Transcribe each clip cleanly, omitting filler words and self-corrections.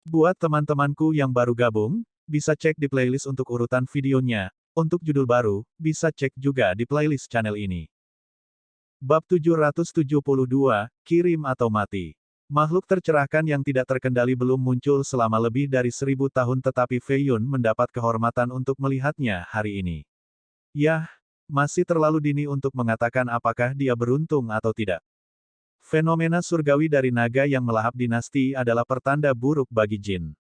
Buat teman-temanku yang baru gabung, bisa cek di playlist untuk urutan videonya. Untuk judul baru, bisa cek juga di playlist channel ini. Bab 772, Kirim atau Mati. Makhluk tercerahkan yang tidak terkendali belum muncul selama lebih dari 1000 tahun tetapi Fei Yun mendapat kehormatan untuk melihatnya hari ini. Yah, masih terlalu dini untuk mengatakan apakah dia beruntung atau tidak. Fenomena surgawi dari naga yang melahap dinasti adalah pertanda buruk bagi jin.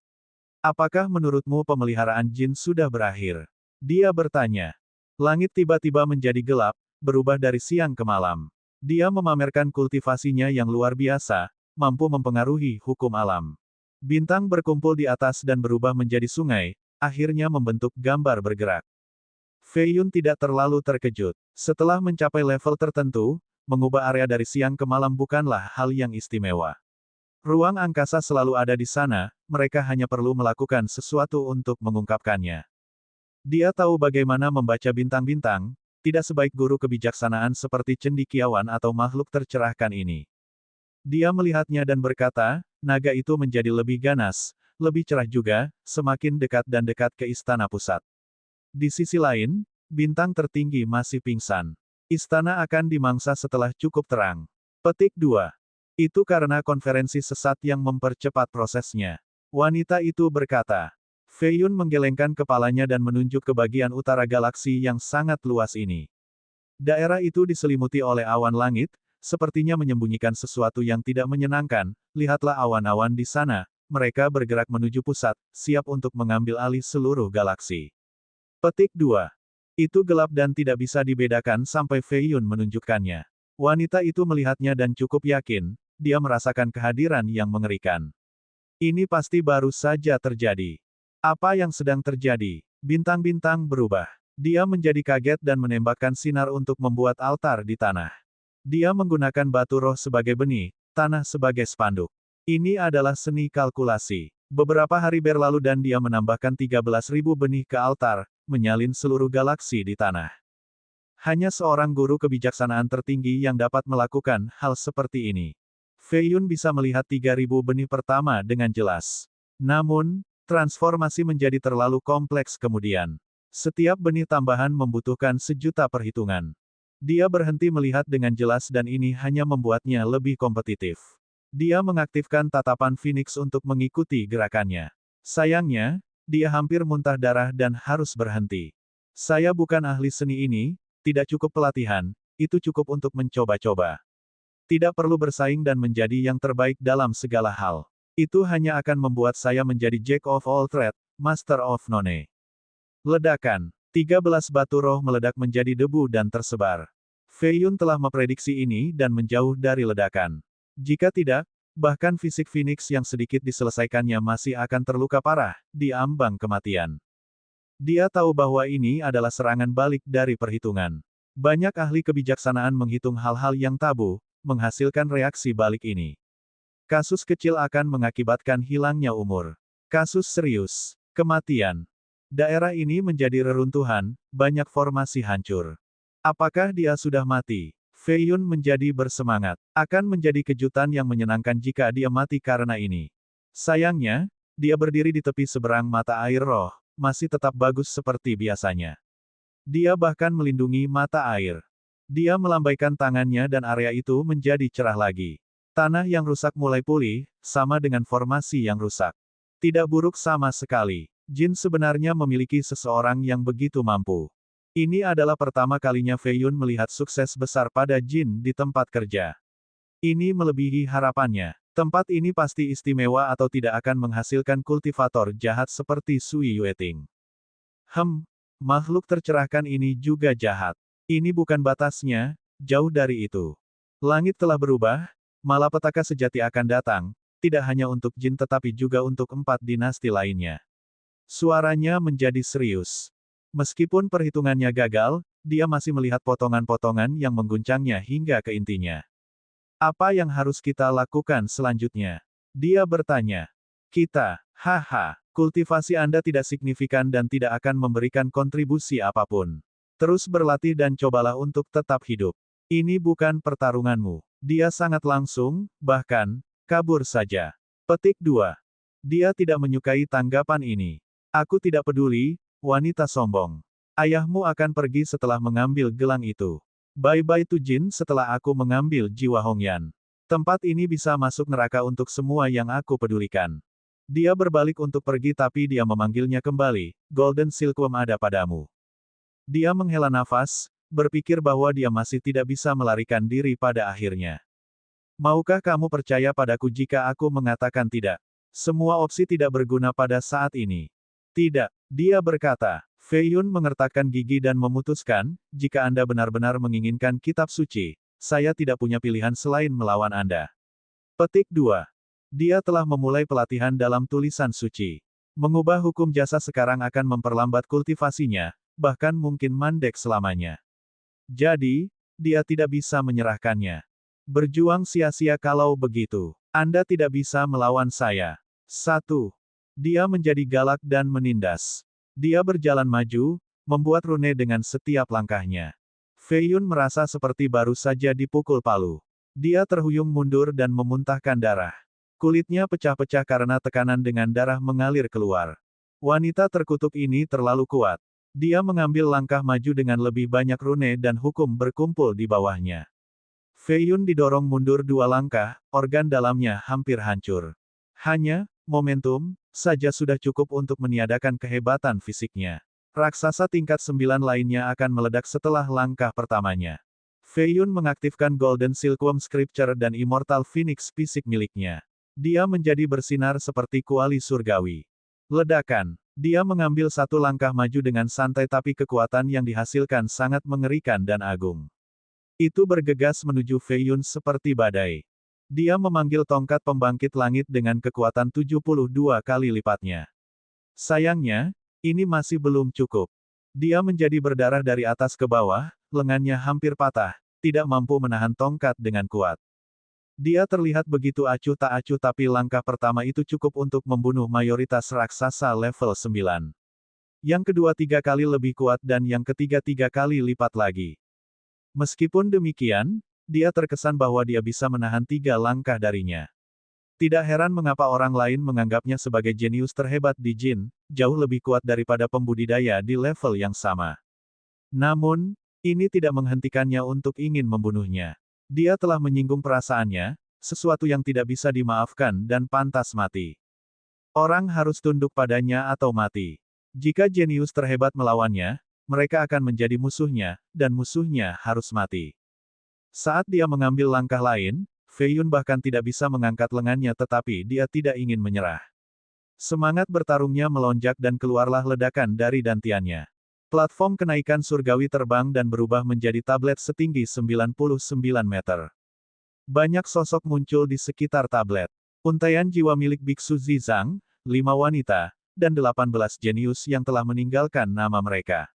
Apakah menurutmu pemeliharaan jin sudah berakhir? Dia bertanya. Langit tiba-tiba menjadi gelap, berubah dari siang ke malam. Dia memamerkan kultivasinya yang luar biasa, mampu mempengaruhi hukum alam. Bintang berkumpul di atas dan berubah menjadi sungai, akhirnya membentuk gambar bergerak. Fei Yun tidak terlalu terkejut. Setelah mencapai level tertentu, mengubah area dari siang ke malam bukanlah hal yang istimewa. Ruang angkasa selalu ada di sana, mereka hanya perlu melakukan sesuatu untuk mengungkapkannya. Dia tahu bagaimana membaca bintang-bintang, tidak sebaik guru kebijaksanaan seperti cendekiawan atau makhluk tercerahkan ini. Dia melihatnya dan berkata, naga itu menjadi lebih ganas, lebih cerah juga, semakin dekat dan dekat ke istana pusat. Di sisi lain, bintang tertinggi masih pingsan. Istana akan dimangsa setelah cukup terang. Petik 2. Itu karena konferensi sesat yang mempercepat prosesnya. Wanita itu berkata. Fei Yun menggelengkan kepalanya dan menunjuk ke bagian utara galaksi yang sangat luas ini. Daerah itu diselimuti oleh awan langit, sepertinya menyembunyikan sesuatu yang tidak menyenangkan. Lihatlah awan-awan di sana, mereka bergerak menuju pusat, siap untuk mengambil alih seluruh galaksi. Petik 2. Itu gelap dan tidak bisa dibedakan sampai Fei Yun menunjukkannya. Wanita itu melihatnya dan cukup yakin, dia merasakan kehadiran yang mengerikan. Ini pasti baru saja terjadi. Apa yang sedang terjadi? Bintang-bintang berubah. Dia menjadi kaget dan menembakkan sinar untuk membuat altar di tanah. Dia menggunakan batu roh sebagai benih, tanah sebagai spanduk. Ini adalah seni kalkulasi. Beberapa hari berlalu dan dia menambahkan 13.000 benih ke altar, menyalin seluruh galaksi di tanah. Hanya seorang guru kebijaksanaan tertinggi yang dapat melakukan hal seperti ini. Fei Yun bisa melihat 3.000 benih pertama dengan jelas. Namun, transformasi menjadi terlalu kompleks kemudian. Setiap benih tambahan membutuhkan 1.000.000 perhitungan. Dia berhenti melihat dengan jelas dan ini hanya membuatnya lebih kompetitif. Dia mengaktifkan tatapan Phoenix untuk mengikuti gerakannya. Sayangnya, dia hampir muntah darah dan harus berhenti. Saya bukan ahli seni ini, tidak cukup pelatihan, itu cukup untuk mencoba-coba. Tidak perlu bersaing dan menjadi yang terbaik dalam segala hal. Itu hanya akan membuat saya menjadi Jack of all trades, Master of none. Ledakan. 13 batu roh meledak menjadi debu dan tersebar. Fei Yun telah memprediksi ini dan menjauh dari ledakan. Jika tidak, bahkan fisik Phoenix yang sedikit diselesaikannya masih akan terluka parah, di ambang kematian. Dia tahu bahwa ini adalah serangan balik dari perhitungan. Banyak ahli kebijaksanaan menghitung hal-hal yang tabu, menghasilkan reaksi balik ini. Kasus kecil akan mengakibatkan hilangnya umur. Kasus serius, kematian. Daerah ini menjadi reruntuhan, banyak formasi hancur. Apakah dia sudah mati? Fei Yun menjadi bersemangat. Akan menjadi kejutan yang menyenangkan jika dia mati karena ini. Sayangnya, dia berdiri di tepi seberang mata air roh, masih tetap bagus seperti biasanya. Dia bahkan melindungi mata air. Dia melambaikan tangannya dan area itu menjadi cerah lagi. Tanah yang rusak mulai pulih, sama dengan formasi yang rusak. Tidak buruk sama sekali. Jin sebenarnya memiliki seseorang yang begitu mampu. Ini adalah pertama kalinya Fei Yun melihat sukses besar pada Jin di tempat kerja. Ini melebihi harapannya. Tempat ini pasti istimewa atau tidak akan menghasilkan kultivator jahat seperti Sui Yueting. Makhluk tercerahkan ini juga jahat. Ini bukan batasnya, jauh dari itu. Langit telah berubah, malapetaka sejati akan datang, tidak hanya untuk Jin tetapi juga untuk 4 dinasti lainnya. Suaranya menjadi serius. Meskipun perhitungannya gagal, dia masih melihat potongan-potongan yang mengguncangnya hingga ke intinya. Apa yang harus kita lakukan selanjutnya? Dia bertanya. Kita, kultivasi Anda tidak signifikan dan tidak akan memberikan kontribusi apapun. Terus berlatih dan cobalah untuk tetap hidup. Ini bukan pertarunganmu. Dia sangat langsung, bahkan, kabur saja. Petik 2. Dia tidak menyukai tanggapan ini. Aku tidak peduli, wanita sombong. Ayahmu akan pergi setelah mengambil gelang itu. Bye-bye to Jin setelah aku mengambil jiwa Hongyan. Tempat ini bisa masuk neraka untuk semua yang aku pedulikan. Dia berbalik untuk pergi tapi dia memanggilnya kembali, Golden Silkworm ada padamu. Dia menghela nafas, berpikir bahwa dia masih tidak bisa melarikan diri pada akhirnya. Maukah kamu percaya padaku jika aku mengatakan tidak? Semua opsi tidak berguna pada saat ini. Tidak, dia berkata. Fei Yun mengertakkan gigi dan memutuskan, jika Anda benar-benar menginginkan kitab suci, saya tidak punya pilihan selain melawan Anda. Petik 2. Dia telah memulai pelatihan dalam tulisan suci. Mengubah hukum jasa sekarang akan memperlambat kultivasinya, bahkan mungkin mandek selamanya. Jadi, dia tidak bisa menyerahkannya. Berjuang sia-sia kalau begitu. Anda tidak bisa melawan saya. 1. Dia menjadi galak dan menindas. Dia berjalan maju, membuat rune dengan setiap langkahnya. Fei Yun merasa seperti baru saja dipukul palu. Dia terhuyung mundur dan memuntahkan darah. Kulitnya pecah-pecah karena tekanan dengan darah mengalir keluar. Wanita terkutuk ini terlalu kuat. Dia mengambil langkah maju dengan lebih banyak rune dan hukum berkumpul di bawahnya. Fei Yun didorong mundur 2 langkah, organ dalamnya hampir hancur. Hanya, momentum, saja sudah cukup untuk meniadakan kehebatan fisiknya. Raksasa tingkat 9 lainnya akan meledak setelah langkah pertamanya. Fei Yun mengaktifkan Golden Silkworm Scripture dan Immortal Phoenix fisik miliknya. Dia menjadi bersinar seperti kuali surgawi. Ledakan. Dia mengambil 1 langkah maju dengan santai tapi kekuatan yang dihasilkan sangat mengerikan dan agung. Itu bergegas menuju Fei Yun seperti badai. Dia memanggil tongkat pembangkit langit dengan kekuatan 72 kali lipatnya. Sayangnya, ini masih belum cukup. Dia menjadi berdarah dari atas ke bawah, lengannya hampir patah, tidak mampu menahan tongkat dengan kuat. Dia terlihat begitu acuh tak acuh tapi langkah pertama itu cukup untuk membunuh mayoritas raksasa level 9. Yang kedua 3 kali lebih kuat dan yang ketiga 3 kali lipat lagi. Meskipun demikian, dia terkesan bahwa dia bisa menahan 3 langkah darinya. Tidak heran mengapa orang lain menganggapnya sebagai jenius terhebat di Jin, jauh lebih kuat daripada pembudidaya di level yang sama. Namun, ini tidak menghentikannya untuk ingin membunuhnya. Dia telah menyinggung perasaannya, sesuatu yang tidak bisa dimaafkan dan pantas mati. Orang harus tunduk padanya atau mati. Jika jenius terhebat melawannya, mereka akan menjadi musuhnya, dan musuhnya harus mati. Saat dia mengambil langkah lain, Fei Yun bahkan tidak bisa mengangkat lengannya tetapi dia tidak ingin menyerah. Semangat bertarungnya melonjak dan keluarlah ledakan dari dantiannya. Platform kenaikan surgawi terbang dan berubah menjadi tablet setinggi 99 meter. Banyak sosok muncul di sekitar tablet. Untaian jiwa milik Biksu Zizang, 5 wanita, dan 18 jenius yang telah meninggalkan nama mereka.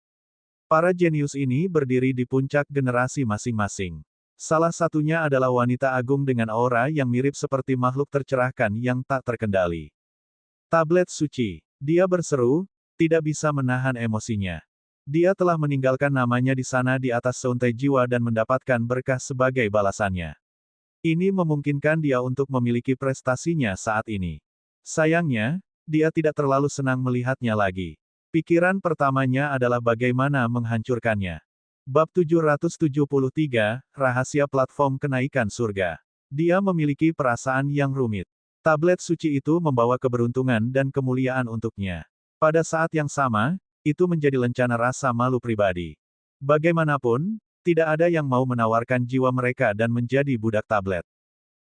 Para jenius ini berdiri di puncak generasi masing-masing. Salah satunya adalah wanita agung dengan aura yang mirip seperti makhluk tercerahkan yang tak terkendali. Tablet suci. Dia berseru, tidak bisa menahan emosinya. Dia telah meninggalkan namanya di sana di atas seuntai jiwa dan mendapatkan berkah sebagai balasannya. Ini memungkinkan dia untuk memiliki prestasinya saat ini. Sayangnya, dia tidak terlalu senang melihatnya lagi. Pikiran pertamanya adalah bagaimana menghancurkannya. Bab 773, Rahasia Platform Kenaikan Surga. Dia memiliki perasaan yang rumit. Tablet suci itu membawa keberuntungan dan kemuliaan untuknya. Pada saat yang sama, itu menjadi lencana rasa malu pribadi. Bagaimanapun, tidak ada yang mau menawarkan jiwa mereka dan menjadi budak tablet.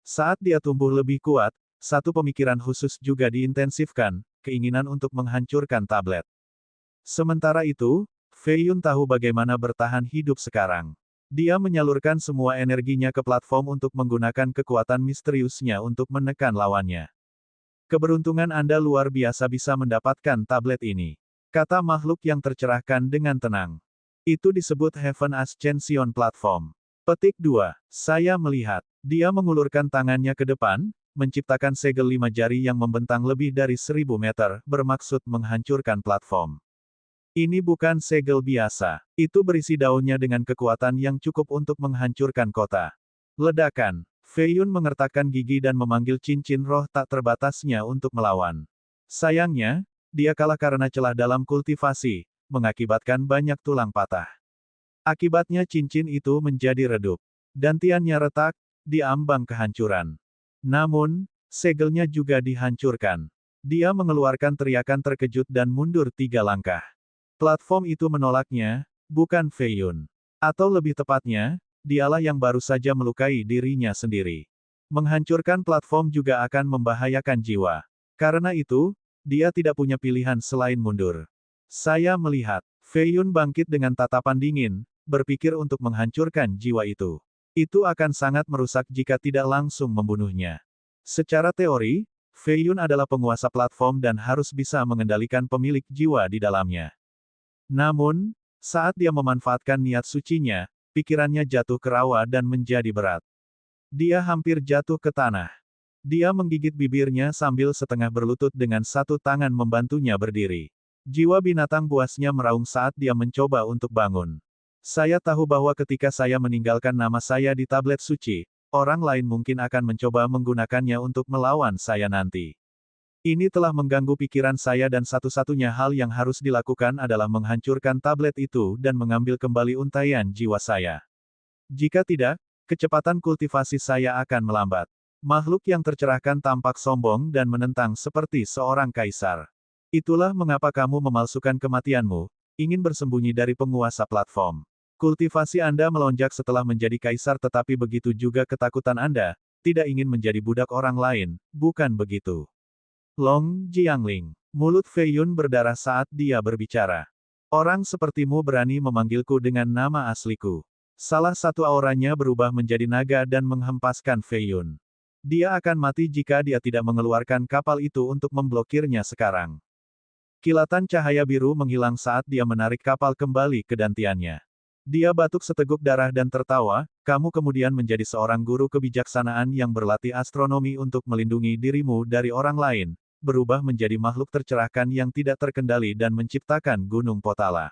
Saat dia tumbuh lebih kuat, satu pemikiran khusus juga diintensifkan, keinginan untuk menghancurkan tablet. Sementara itu, Fei Yun tahu bagaimana bertahan hidup sekarang. Dia menyalurkan semua energinya ke platform untuk menggunakan kekuatan misteriusnya untuk menekan lawannya. Keberuntungan Anda luar biasa bisa mendapatkan tablet ini. Kata makhluk yang tercerahkan dengan tenang. Itu disebut Heaven Ascension Platform. Petik 2. Saya melihat. Dia mengulurkan tangannya ke depan, menciptakan segel 5 jari yang membentang lebih dari 1000 meter, bermaksud menghancurkan platform. Ini bukan segel biasa. Itu berisi daunnya dengan kekuatan yang cukup untuk menghancurkan kota. Ledakan. Fei Yun mengertakkan gigi dan memanggil cincin roh tak terbatasnya untuk melawan. Sayangnya, dia kalah karena celah dalam kultivasi, mengakibatkan banyak tulang patah. Akibatnya cincin itu menjadi redup. Dantiannya retak, di ambang kehancuran. Namun, segelnya juga dihancurkan. Dia mengeluarkan teriakan terkejut dan mundur 3 langkah. Platform itu menolaknya, bukan Fei Yun. Atau lebih tepatnya, dialah yang baru saja melukai dirinya sendiri. Menghancurkan platform juga akan membahayakan jiwa. Karena itu, dia tidak punya pilihan selain mundur. Saya melihat, Fei Yun bangkit dengan tatapan dingin, berpikir untuk menghancurkan jiwa itu. Itu akan sangat merusak jika tidak langsung membunuhnya. Secara teori, Fei Yun adalah penguasa platform dan harus bisa mengendalikan pemilik jiwa di dalamnya. Namun, saat dia memanfaatkan niat sucinya, pikirannya jatuh ke rawa dan menjadi berat. Dia hampir jatuh ke tanah. Dia menggigit bibirnya sambil setengah berlutut dengan satu tangan membantunya berdiri. Jiwa binatang buasnya meraung saat dia mencoba untuk bangun. Saya tahu bahwa ketika saya meninggalkan nama saya di tablet suci, orang lain mungkin akan mencoba menggunakannya untuk melawan saya nanti. Ini telah mengganggu pikiran saya dan satu-satunya hal yang harus dilakukan adalah menghancurkan tablet itu dan mengambil kembali untaian jiwa saya. Jika tidak, kecepatan kultivasi saya akan melambat. Makhluk yang tercerahkan tampak sombong dan menentang seperti seorang kaisar. Itulah mengapa kamu memalsukan kematianmu, ingin bersembunyi dari penguasa platform. Kultivasi Anda melonjak setelah menjadi kaisar tetapi begitu juga ketakutan Anda, tidak ingin menjadi budak orang lain, bukan begitu? Long Jiangling. Mulut Fei Yun berdarah saat dia berbicara. Orang sepertimu berani memanggilku dengan nama asliku. Salah satu auranya berubah menjadi naga dan menghempaskan Fei Yun. Dia akan mati jika dia tidak mengeluarkan kapal itu untuk memblokirnya sekarang. Kilatan cahaya biru menghilang saat dia menarik kapal kembali ke dantiannya. Dia batuk seteguk darah dan tertawa, kamu kemudian menjadi seorang guru kebijaksanaan yang berlatih astronomi untuk melindungi dirimu dari orang lain, berubah menjadi makhluk tercerahkan yang tidak terkendali dan menciptakan Gunung Potala.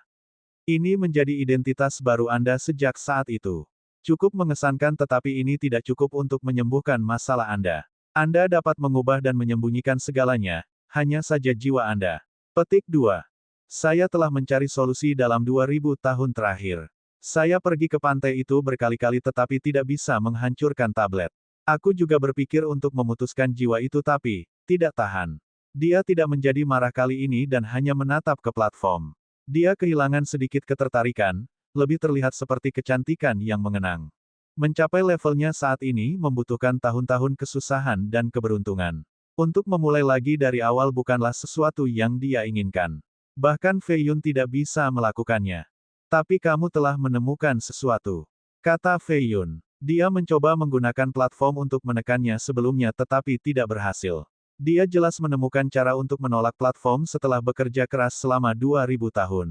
Ini menjadi identitas baru Anda sejak saat itu. Cukup mengesankan tetapi ini tidak cukup untuk menyembuhkan masalah Anda. Anda dapat mengubah dan menyembunyikan segalanya, hanya saja jiwa Anda. Petik 2. Saya telah mencari solusi dalam 2000 tahun terakhir. Saya pergi ke pantai itu berkali-kali tetapi tidak bisa menghancurkan tablet. Aku juga berpikir untuk memutuskan jiwa itu tapi, tidak tahan. Dia tidak menjadi marah kali ini dan hanya menatap ke platform. Dia kehilangan sedikit ketertarikan, lebih terlihat seperti kecantikan yang mengenang. Mencapai levelnya saat ini membutuhkan tahun-tahun kesusahan dan keberuntungan. Untuk memulai lagi dari awal bukanlah sesuatu yang dia inginkan. Bahkan Fei Yun tidak bisa melakukannya. Tapi kamu telah menemukan sesuatu, kata Fei Yun. Dia mencoba menggunakan platform untuk menekannya sebelumnya tetapi tidak berhasil. Dia jelas menemukan cara untuk menolak platform setelah bekerja keras selama 2000 tahun.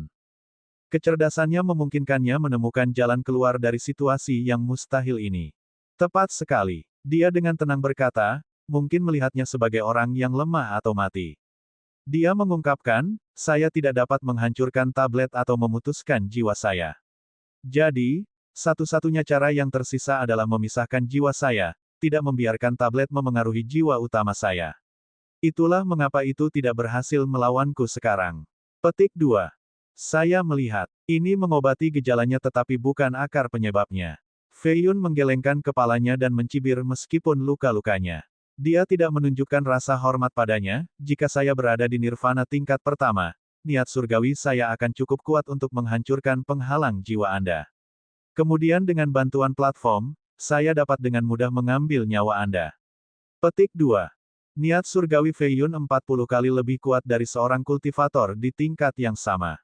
Kecerdasannya memungkinkannya menemukan jalan keluar dari situasi yang mustahil ini. Tepat sekali. Dia dengan tenang berkata, mungkin melihatnya sebagai orang yang lemah atau mati. Dia mengungkapkan, saya tidak dapat menghancurkan tablet atau memutuskan jiwa saya. Jadi, satu-satunya cara yang tersisa adalah memisahkan jiwa saya, tidak membiarkan tablet memengaruhi jiwa utama saya. Itulah mengapa itu tidak berhasil melawanku sekarang. Petik 2. Saya melihat, ini mengobati gejalanya tetapi bukan akar penyebabnya. Fei Yun menggelengkan kepalanya dan mencibir meskipun luka-lukanya. Dia tidak menunjukkan rasa hormat padanya, jika saya berada di nirvana tingkat pertama, niat surgawi saya akan cukup kuat untuk menghancurkan penghalang jiwa Anda. Kemudian dengan bantuan platform, saya dapat dengan mudah mengambil nyawa Anda. Petik 2. Niat surgawi Fei Yun 40 kali lebih kuat dari seorang kultivator di tingkat yang sama.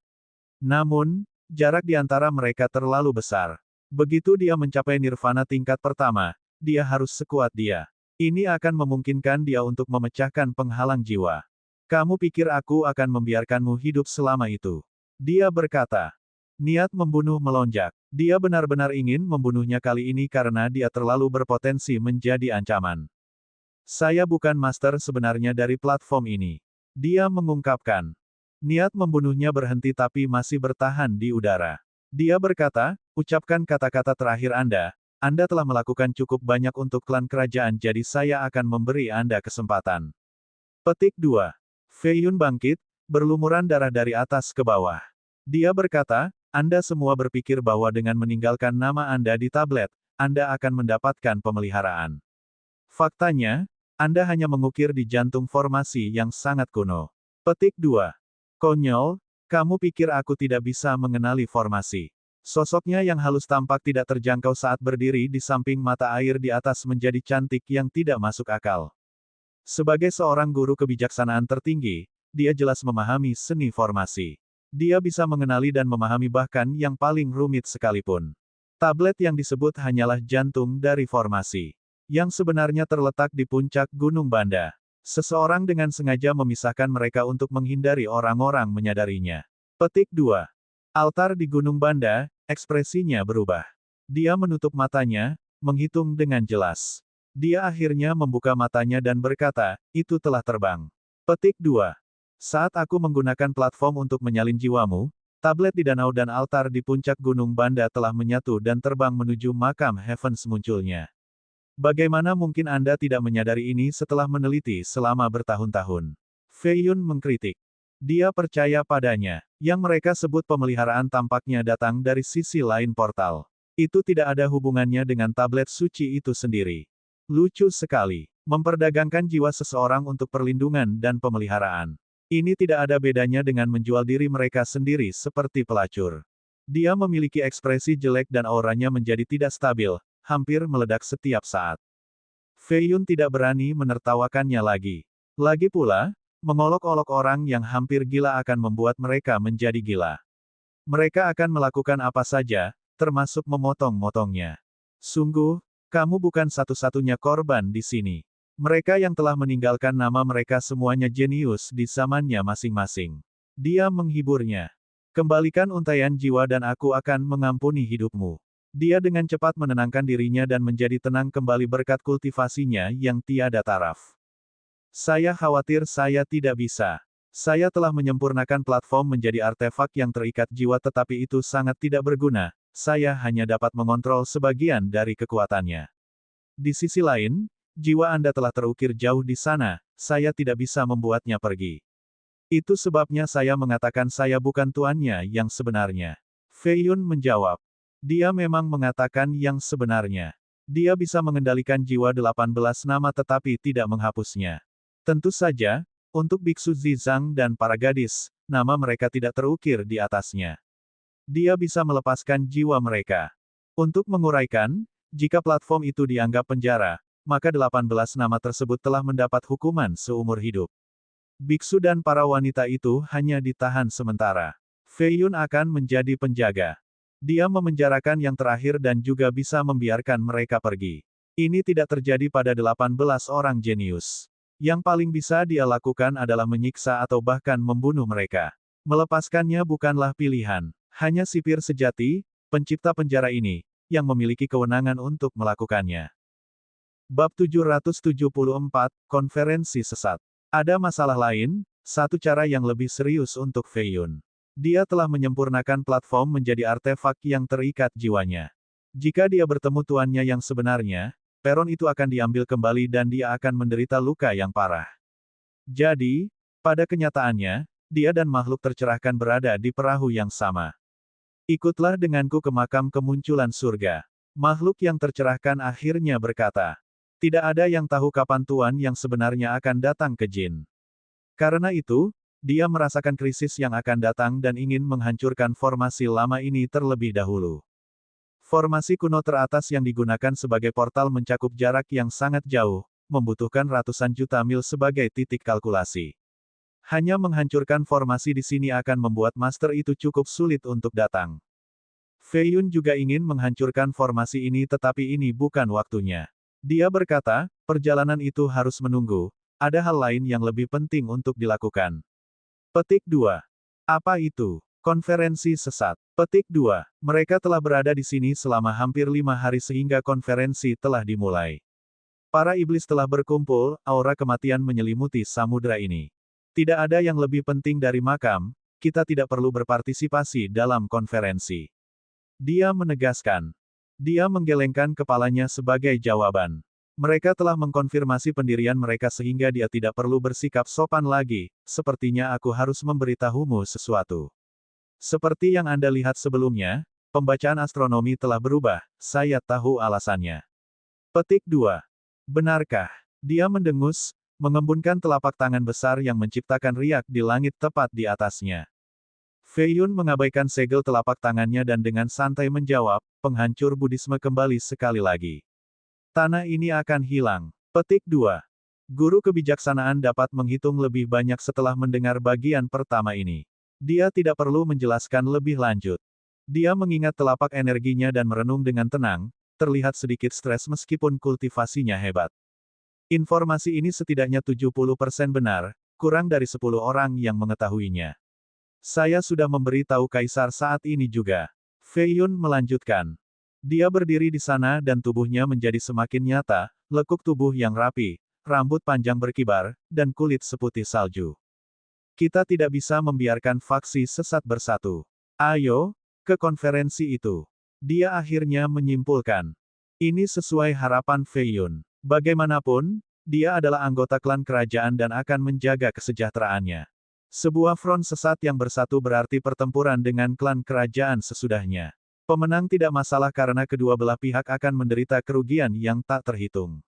Namun, jarak di antara mereka terlalu besar. Begitu dia mencapai nirvana tingkat pertama, dia harus sekuat dia. Ini akan memungkinkan dia untuk memecahkan penghalang jiwa. Kamu pikir aku akan membiarkanmu hidup selama itu? Dia berkata. Niat membunuh melonjak. Dia benar-benar ingin membunuhnya kali ini karena dia terlalu berpotensi menjadi ancaman. Saya bukan master sebenarnya dari platform ini. Dia mengungkapkan. Niat membunuhnya berhenti tapi masih bertahan di udara. Dia berkata, ucapkan kata-kata terakhir Anda, Anda telah melakukan cukup banyak untuk klan kerajaan jadi saya akan memberi Anda kesempatan. Petik 2. Fei Yun bangkit, berlumuran darah dari atas ke bawah. Dia berkata, Anda semua berpikir bahwa dengan meninggalkan nama Anda di tablet, Anda akan mendapatkan pemeliharaan. Faktanya, Anda hanya mengukir di jantung formasi yang sangat kuno. Petik 2. Konyol, kamu pikir aku tidak bisa mengenali formasi. Sosoknya yang halus tampak tidak terjangkau saat berdiri di samping mata air di atas menjadi cantik yang tidak masuk akal. Sebagai seorang guru kebijaksanaan tertinggi, dia jelas memahami seni formasi. Dia bisa mengenali dan memahami bahkan yang paling rumit sekalipun. Tablet yang disebut hanyalah jantung dari formasi, yang sebenarnya terletak di puncak Gunung Banda. Seseorang dengan sengaja memisahkan mereka untuk menghindari orang-orang menyadarinya. Petik 2. Altar di Gunung Banda, ekspresinya berubah. Dia menutup matanya, menghitung dengan jelas. Dia akhirnya membuka matanya dan berkata, itu telah terbang. Petik 2. Saat aku menggunakan platform untuk menyalin jiwamu, tablet di danau dan altar di puncak Gunung Banda telah menyatu dan terbang menuju makam Heavens munculnya. Bagaimana mungkin Anda tidak menyadari ini setelah meneliti selama bertahun-tahun? Fei Yun mengkritik. Dia percaya padanya. Yang mereka sebut pemeliharaan tampaknya datang dari sisi lain portal. Itu tidak ada hubungannya dengan tablet suci itu sendiri. Lucu sekali. Memperdagangkan jiwa seseorang untuk perlindungan dan pemeliharaan. Ini tidak ada bedanya dengan menjual diri mereka sendiri seperti pelacur. Dia memiliki ekspresi jelek dan auranya menjadi tidak stabil, hampir meledak setiap saat. Fei Yun tidak berani menertawakannya lagi. Lagi pula, mengolok-olok orang yang hampir gila akan membuat mereka menjadi gila. Mereka akan melakukan apa saja, termasuk memotong-motongnya. Sungguh, kamu bukan satu-satunya korban di sini. Mereka yang telah meninggalkan nama mereka semuanya jenius di zamannya masing-masing. Dia menghiburnya. Kembalikan untaian jiwa dan aku akan mengampuni hidupmu. Dia dengan cepat menenangkan dirinya dan menjadi tenang kembali berkat kultivasinya yang tiada taraf. Saya khawatir saya tidak bisa. Saya telah menyempurnakan platform menjadi artefak yang terikat jiwa tetapi itu sangat tidak berguna, saya hanya dapat mengontrol sebagian dari kekuatannya. Di sisi lain, jiwa Anda telah terukir jauh di sana, saya tidak bisa membuatnya pergi. Itu sebabnya saya mengatakan saya bukan tuannya yang sebenarnya. Fei Yun menjawab. Dia memang mengatakan yang sebenarnya. Dia bisa mengendalikan jiwa 18 nama tetapi tidak menghapusnya. Tentu saja, untuk Biksu Zizang dan para gadis, nama mereka tidak terukir di atasnya. Dia bisa melepaskan jiwa mereka. Untuk menguraikan, jika platform itu dianggap penjara, maka 18 nama tersebut telah mendapat hukuman seumur hidup. Biksu dan para wanita itu hanya ditahan sementara. Fei Yun akan menjadi penjaga. Dia memenjarakan yang terakhir dan juga bisa membiarkan mereka pergi. Ini tidak terjadi pada 18 orang jenius. Yang paling bisa dia lakukan adalah menyiksa atau bahkan membunuh mereka. Melepaskannya bukanlah pilihan. Hanya sipir sejati, pencipta penjara ini, yang memiliki kewenangan untuk melakukannya. Bab 774, Konferensi Sesat. Ada masalah lain, satu cara yang lebih serius untuk Fei Yun. Dia telah menyempurnakan platform menjadi artefak yang terikat jiwanya. Jika dia bertemu tuannya yang sebenarnya, peron itu akan diambil kembali dan dia akan menderita luka yang parah. Jadi, pada kenyataannya, dia dan makhluk tercerahkan berada di perahu yang sama. Ikutlah denganku ke makam kemunculan surga. Makhluk yang tercerahkan akhirnya berkata. Tidak ada yang tahu kapan tuan yang sebenarnya akan datang ke Jin. Karena itu, dia merasakan krisis yang akan datang dan ingin menghancurkan formasi lama ini terlebih dahulu. Formasi kuno teratas yang digunakan sebagai portal mencakup jarak yang sangat jauh, membutuhkan ratusan juta mil sebagai titik kalkulasi. Hanya menghancurkan formasi di sini akan membuat master itu cukup sulit untuk datang. Fei Yun juga ingin menghancurkan formasi ini tetapi ini bukan waktunya. Dia berkata, perjalanan itu harus menunggu, ada hal lain yang lebih penting untuk dilakukan. Petik 2. Apa itu? Konferensi sesat. Petik 2. Mereka telah berada di sini selama hampir 5 hari sehingga konferensi telah dimulai. Para iblis telah berkumpul, aura kematian menyelimuti samudra ini. Tidak ada yang lebih penting dari makam, kita tidak perlu berpartisipasi dalam konferensi. Dia menegaskan. Dia menggelengkan kepalanya sebagai jawaban. Mereka telah mengkonfirmasi pendirian mereka sehingga dia tidak perlu bersikap sopan lagi, sepertinya aku harus memberitahumu sesuatu. Seperti yang Anda lihat sebelumnya, pembacaan astronomi telah berubah, saya tahu alasannya. Petik 2. Benarkah? Dia mendengus, mengembunkan telapak tangan besar yang menciptakan riak di langit tepat di atasnya. Fei Yun mengabaikan segel telapak tangannya dan dengan santai menjawab, penghancur Buddhisme kembali sekali lagi. Tanah ini akan hilang. Petik 2. Guru kebijaksanaan dapat menghitung lebih banyak setelah mendengar bagian pertama ini. Dia tidak perlu menjelaskan lebih lanjut. Dia mengingat telapak energinya dan merenung dengan tenang, terlihat sedikit stres meskipun kultivasinya hebat. Informasi ini setidaknya 70% benar, kurang dari 10 orang yang mengetahuinya. Saya sudah memberitahu Kaisar saat ini juga. Fei Yun melanjutkan. Dia berdiri di sana dan tubuhnya menjadi semakin nyata, lekuk tubuh yang rapi, rambut panjang berkibar, dan kulit seputih salju. Kita tidak bisa membiarkan faksi sesat bersatu. Ayo, ke konferensi itu. Dia akhirnya menyimpulkan. Ini sesuai harapan Fei Yun. Bagaimanapun, dia adalah anggota klan kerajaan dan akan menjaga kesejahteraannya. Sebuah front sesat yang bersatu berarti pertempuran dengan klan kerajaan sesudahnya. Pemenang tidak masalah karena kedua belah pihak akan menderita kerugian yang tak terhitung.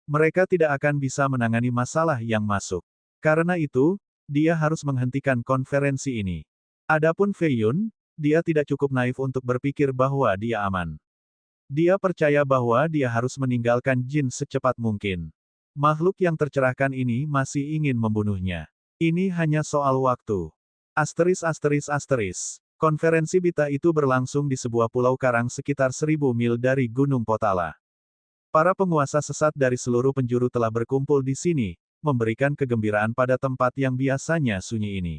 Mereka tidak akan bisa menangani masalah yang masuk. Karena itu, dia harus menghentikan konferensi ini. Adapun Fei Yun, dia tidak cukup naif untuk berpikir bahwa dia aman. Dia percaya bahwa dia harus meninggalkan Jin secepat mungkin. Makhluk yang tercerahkan ini masih ingin membunuhnya. Ini hanya soal waktu. *****. Konferensi Bita itu berlangsung di sebuah pulau karang sekitar 1000 mil dari Gunung Potala. Para penguasa sesat dari seluruh penjuru telah berkumpul di sini, memberikan kegembiraan pada tempat yang biasanya sunyi ini.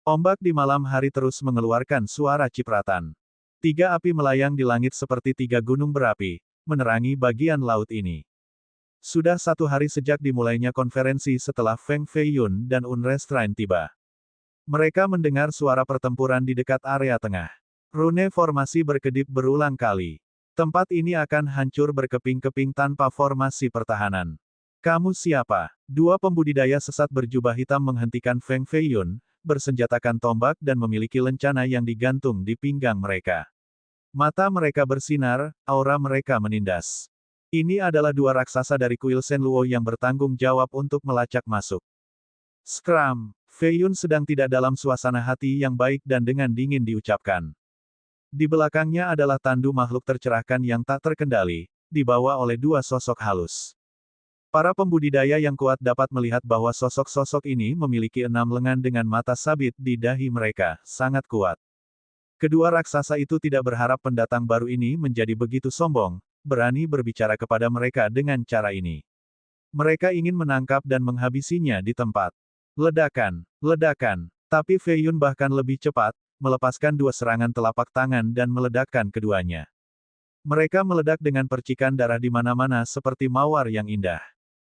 Ombak di malam hari terus mengeluarkan suara cipratan. 3 api melayang di langit seperti 3 gunung berapi, menerangi bagian laut ini. Sudah 1 hari sejak dimulainya konferensi setelah Feng Fei Yun dan Unrestrain tiba. Mereka mendengar suara pertempuran di dekat area tengah. Rune formasi berkedip berulang kali. Tempat ini akan hancur berkeping-keping tanpa formasi pertahanan. Kamu siapa? 2 pembudidaya sesat berjubah hitam menghentikan Feng Fei Yun, bersenjatakan tombak dan memiliki lencana yang digantung di pinggang mereka. Mata mereka bersinar, aura mereka menindas. Ini adalah 2 raksasa dari kuil Shenluo yang bertanggung jawab untuk melacak masuk. Skram! Fei Yun sedang tidak dalam suasana hati yang baik dan dengan dingin diucapkan. Di belakangnya adalah tandu makhluk tercerahkan yang tak terkendali, dibawa oleh 2 sosok halus. Para pembudidaya yang kuat dapat melihat bahwa sosok-sosok ini memiliki 6 lengan dengan mata sabit di dahi mereka, sangat kuat. Kedua raksasa itu tidak berharap pendatang baru ini menjadi begitu sombong, berani berbicara kepada mereka dengan cara ini. Mereka ingin menangkap dan menghabisinya di tempat. Ledakan, ledakan. Tapi Fei Yun bahkan lebih cepat, melepaskan 2 serangan telapak tangan dan meledakkan keduanya. Mereka meledak dengan percikan darah di mana-mana seperti mawar yang indah.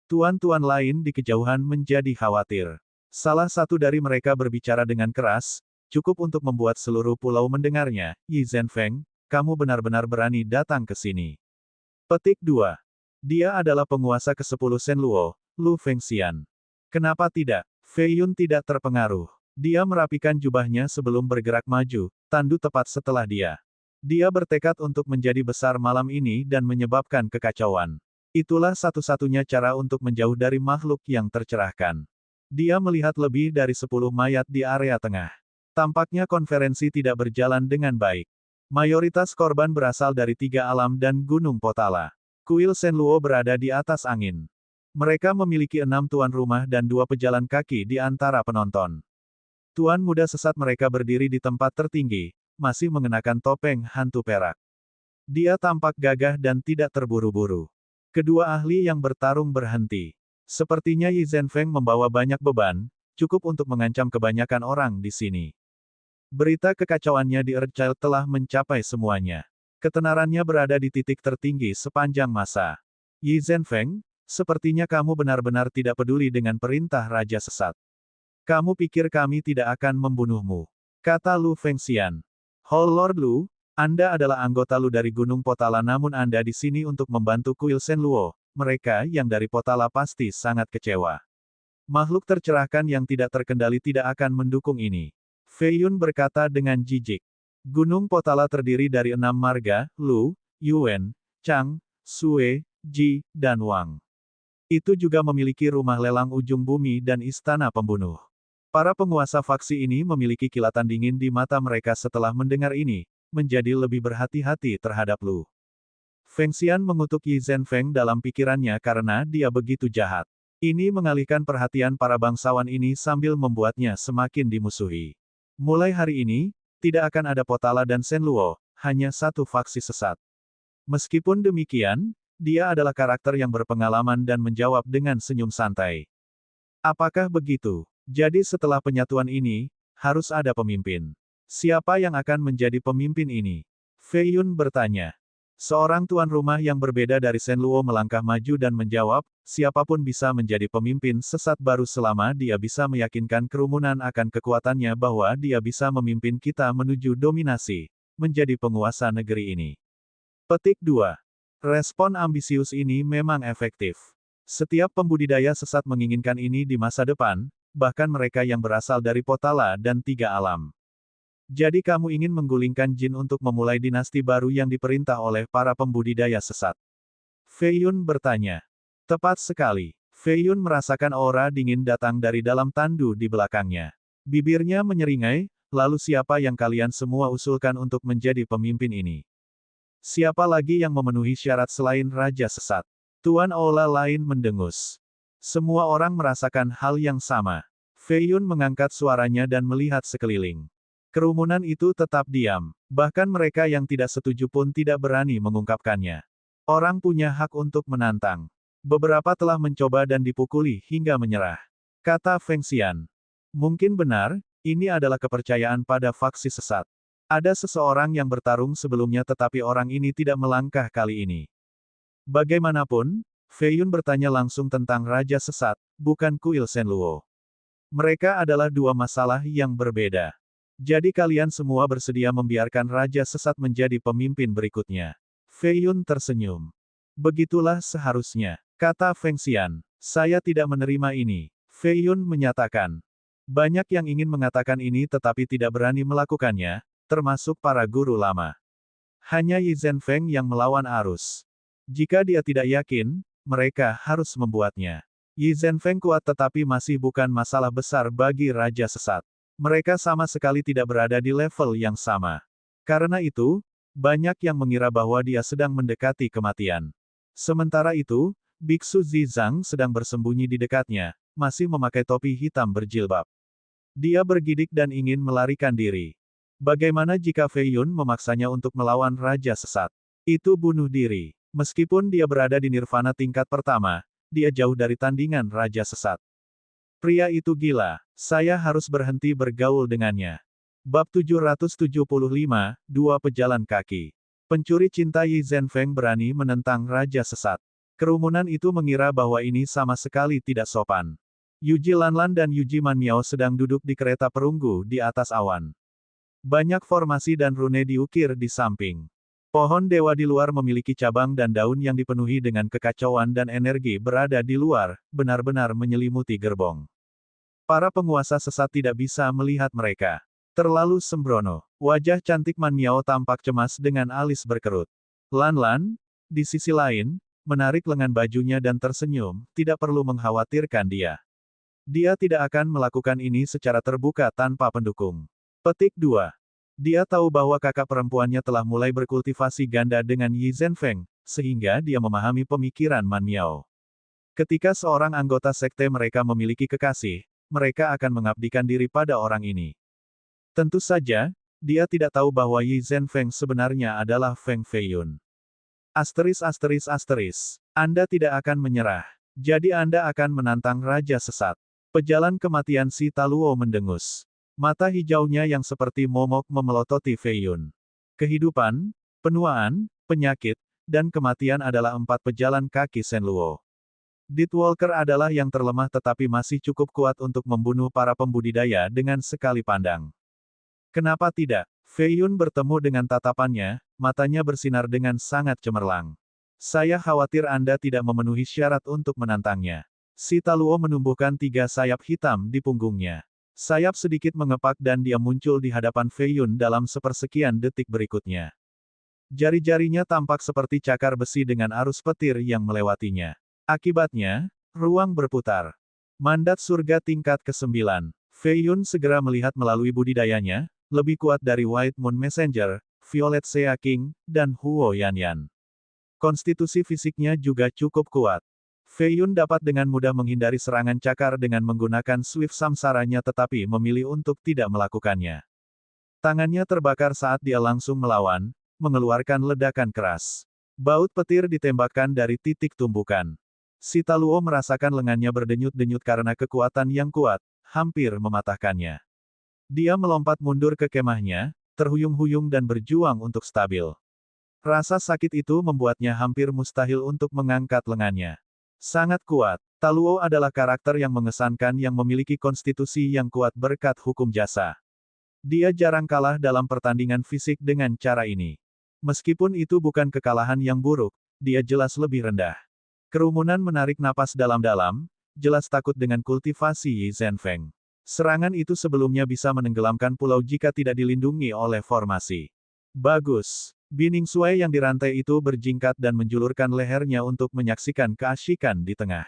Tuan-tuan lain di kejauhan menjadi khawatir. Salah satu dari mereka berbicara dengan keras, cukup untuk membuat seluruh pulau mendengarnya. Yi Zhenfeng, kamu benar-benar berani datang ke sini. Petik 2. Dia adalah penguasa ke-10 Shenluo, Lu Fengxian. Kenapa tidak? Fei Yun tidak terpengaruh. Dia merapikan jubahnya sebelum bergerak maju, tandu tepat setelah dia. Dia bertekad untuk menjadi besar malam ini dan menyebabkan kekacauan. Itulah satu-satunya cara untuk menjauh dari makhluk yang tercerahkan. Dia melihat lebih dari 10 mayat di area tengah. Tampaknya konferensi tidak berjalan dengan baik. Mayoritas korban berasal dari 3 alam dan Gunung Potala. Kuil Shenluo berada di atas angin. Mereka memiliki 6 tuan rumah dan 2 pejalan kaki di antara penonton. Tuan muda sesat mereka berdiri di tempat tertinggi, masih mengenakan topeng hantu perak. Dia tampak gagah dan tidak terburu-buru. Kedua ahli yang bertarung berhenti. Sepertinya Yi Zhenfeng membawa banyak beban, cukup untuk mengancam kebanyakan orang di sini. Berita kekacauannya di Earthchild telah mencapai semuanya. Ketenarannya berada di titik tertinggi sepanjang masa. Yi Zhenfeng, sepertinya kamu benar-benar tidak peduli dengan perintah Raja Sesat. Kamu pikir kami tidak akan membunuhmu? Kata Lu Fengxian. Hall Lord Lu, Anda adalah anggota Lu dari Gunung Potala namun Anda di sini untuk membantu kuil Shenluo. Mereka yang dari Potala pasti sangat kecewa. Makhluk tercerahkan yang tidak terkendali tidak akan mendukung ini. Fei Yun berkata dengan jijik. Gunung Potala terdiri dari 6 marga, Lu, Yuan, Chang, Sue, Ji, dan Wang. Itu juga memiliki rumah lelang ujung bumi dan istana pembunuh. Para penguasa faksi ini memiliki kilatan dingin di mata mereka setelah mendengar ini, menjadi lebih berhati-hati terhadap Lu. Feng Xian mengutuk Yi Zhenfeng dalam pikirannya karena dia begitu jahat. Ini mengalihkan perhatian para bangsawan ini sambil membuatnya semakin dimusuhi. Mulai hari ini, tidak akan ada Potala dan Shenluo, hanya satu faksi sesat. Meskipun demikian, dia adalah karakter yang berpengalaman dan menjawab dengan senyum santai. Apakah begitu? Jadi setelah penyatuan ini, harus ada pemimpin. Siapa yang akan menjadi pemimpin ini? Fei Yun bertanya. Seorang tuan rumah yang berbeda dari Shenluo melangkah maju dan menjawab, siapapun bisa menjadi pemimpin sesat baru selama dia bisa meyakinkan kerumunan akan kekuatannya bahwa dia bisa memimpin kita menuju dominasi, menjadi penguasa negeri ini. Petik 2. Respon ambisius ini memang efektif. Setiap pembudidaya sesat menginginkan ini di masa depan, bahkan mereka yang berasal dari Potala dan 3 alam. Jadi kamu ingin menggulingkan jin untuk memulai dinasti baru yang diperintah oleh para pembudidaya sesat? Fei Yun bertanya. Tepat sekali. Fei Yun merasakan aura dingin datang dari dalam tandu di belakangnya. Bibirnya menyeringai, lalu siapa yang kalian semua usulkan untuk menjadi pemimpin ini? Siapa lagi yang memenuhi syarat selain Raja Sesat? Tuan Aula lain mendengus. Semua orang merasakan hal yang sama. Fei Yun mengangkat suaranya dan melihat sekeliling. Kerumunan itu tetap diam. Bahkan mereka yang tidak setuju pun tidak berani mengungkapkannya. Orang punya hak untuk menantang. Beberapa telah mencoba dan dipukuli hingga menyerah. Kata Feng Xian. Mungkin benar, ini adalah kepercayaan pada faksi sesat. Ada seseorang yang bertarung sebelumnya tetapi orang ini tidak melangkah kali ini. Bagaimanapun, Fei Yun bertanya langsung tentang Raja Sesat, bukan kuil Shenluo. Mereka adalah dua masalah yang berbeda. Jadi kalian semua bersedia membiarkan Raja Sesat menjadi pemimpin berikutnya. Fei Yun tersenyum. Begitulah seharusnya, kata Feng Xian. Saya tidak menerima ini. Fei Yun menyatakan. Banyak yang ingin mengatakan ini tetapi tidak berani melakukannya, termasuk para guru lama. Hanya Yi Zhenfeng yang melawan arus. Jika dia tidak yakin, mereka harus membuatnya. Yi Zhenfeng kuat tetapi masih bukan masalah besar bagi Raja Sesat. Mereka sama sekali tidak berada di level yang sama. Karena itu, banyak yang mengira bahwa dia sedang mendekati kematian. Sementara itu, Biksu Zizang sedang bersembunyi di dekatnya, masih memakai topi hitam berjilbab. Dia bergidik dan ingin melarikan diri. Bagaimana jika Fei Yun memaksanya untuk melawan Raja Sesat? Itu bunuh diri. Meskipun dia berada di nirvana tingkat pertama, dia jauh dari tandingan Raja Sesat. Pria itu gila, saya harus berhenti bergaul dengannya. Bab 775, Dua Pejalan Kaki. Pencuri cinta Yi Zhenfeng berani menentang Raja Sesat. Kerumunan itu mengira bahwa ini sama sekali tidak sopan. Yuji Lanlan dan Yuji Manmiao sedang duduk di kereta perunggu di atas awan. Banyak formasi dan rune diukir di samping. Pohon dewa di luar memiliki cabang dan daun yang dipenuhi dengan kekacauan dan energi berada di luar, benar-benar menyelimuti gerbong. Para penguasa sesat tidak bisa melihat mereka. Terlalu sembrono. Wajah cantik Manmiao tampak cemas dengan alis berkerut. Lanlan, di sisi lain, menarik lengan bajunya dan tersenyum, tidak perlu mengkhawatirkan dia. Dia tidak akan melakukan ini secara terbuka tanpa pendukung. Petik 2. Dia tahu bahwa kakak perempuannya telah mulai berkultivasi ganda dengan Yi Zhenfeng, sehingga dia memahami pemikiran Manmiao. Ketika seorang anggota sekte mereka memiliki kekasih, mereka akan mengabdikan diri pada orang ini. Tentu saja, dia tidak tahu bahwa Yi Zhenfeng sebenarnya adalah Feng Fei Yun. Anda tidak akan menyerah. Jadi Anda akan menantang Raja Sesat. Pejalan kematian si Taluo mendengus. Mata hijaunya yang seperti momok memelototi Fei Yun. Kehidupan, penuaan, penyakit, dan kematian adalah 4 pejalan kaki Shenluo. Deathwalker adalah yang terlemah tetapi masih cukup kuat untuk membunuh para pembudidaya dengan sekali pandang. Kenapa tidak? Fei Yun bertemu dengan tatapannya, matanya bersinar dengan sangat cemerlang. Saya khawatir Anda tidak memenuhi syarat untuk menantangnya. Si Taluo menumbuhkan 3 sayap hitam di punggungnya. Sayap sedikit mengepak dan dia muncul di hadapan Fei Yun dalam sepersekian detik berikutnya. Jari-jarinya tampak seperti cakar besi dengan arus petir yang melewatinya. Akibatnya, ruang berputar. Mandat surga tingkat ke-9. Fei Yun segera melihat melalui budidayanya, lebih kuat dari White Moon Messenger, Violet Sea King, dan Huo Yanyan. Konstitusi fisiknya juga cukup kuat. Fei Yun dapat dengan mudah menghindari serangan cakar dengan menggunakan Swift Samsaranya tetapi memilih untuk tidak melakukannya. Tangannya terbakar saat dia langsung melawan, mengeluarkan ledakan keras. Baut petir ditembakkan dari titik tumbukan. Si Taluo merasakan lengannya berdenyut-denyut karena kekuatan yang kuat, hampir mematahkannya. Dia melompat mundur ke kemahnya, terhuyung-huyung dan berjuang untuk stabil. Rasa sakit itu membuatnya hampir mustahil untuk mengangkat lengannya. Sangat kuat, Taluo adalah karakter yang mengesankan yang memiliki konstitusi yang kuat berkat hukum jasa. Dia jarang kalah dalam pertandingan fisik dengan cara ini. Meskipun itu bukan kekalahan yang buruk, dia jelas lebih rendah. Kerumunan menarik napas dalam-dalam, jelas takut dengan kultivasi Yi Zhenfeng. Serangan itu sebelumnya bisa menenggelamkan pulau jika tidak dilindungi oleh formasi. Bagus. Bining Sui yang dirantai itu berjingkat dan menjulurkan lehernya untuk menyaksikan keasyikan di tengah.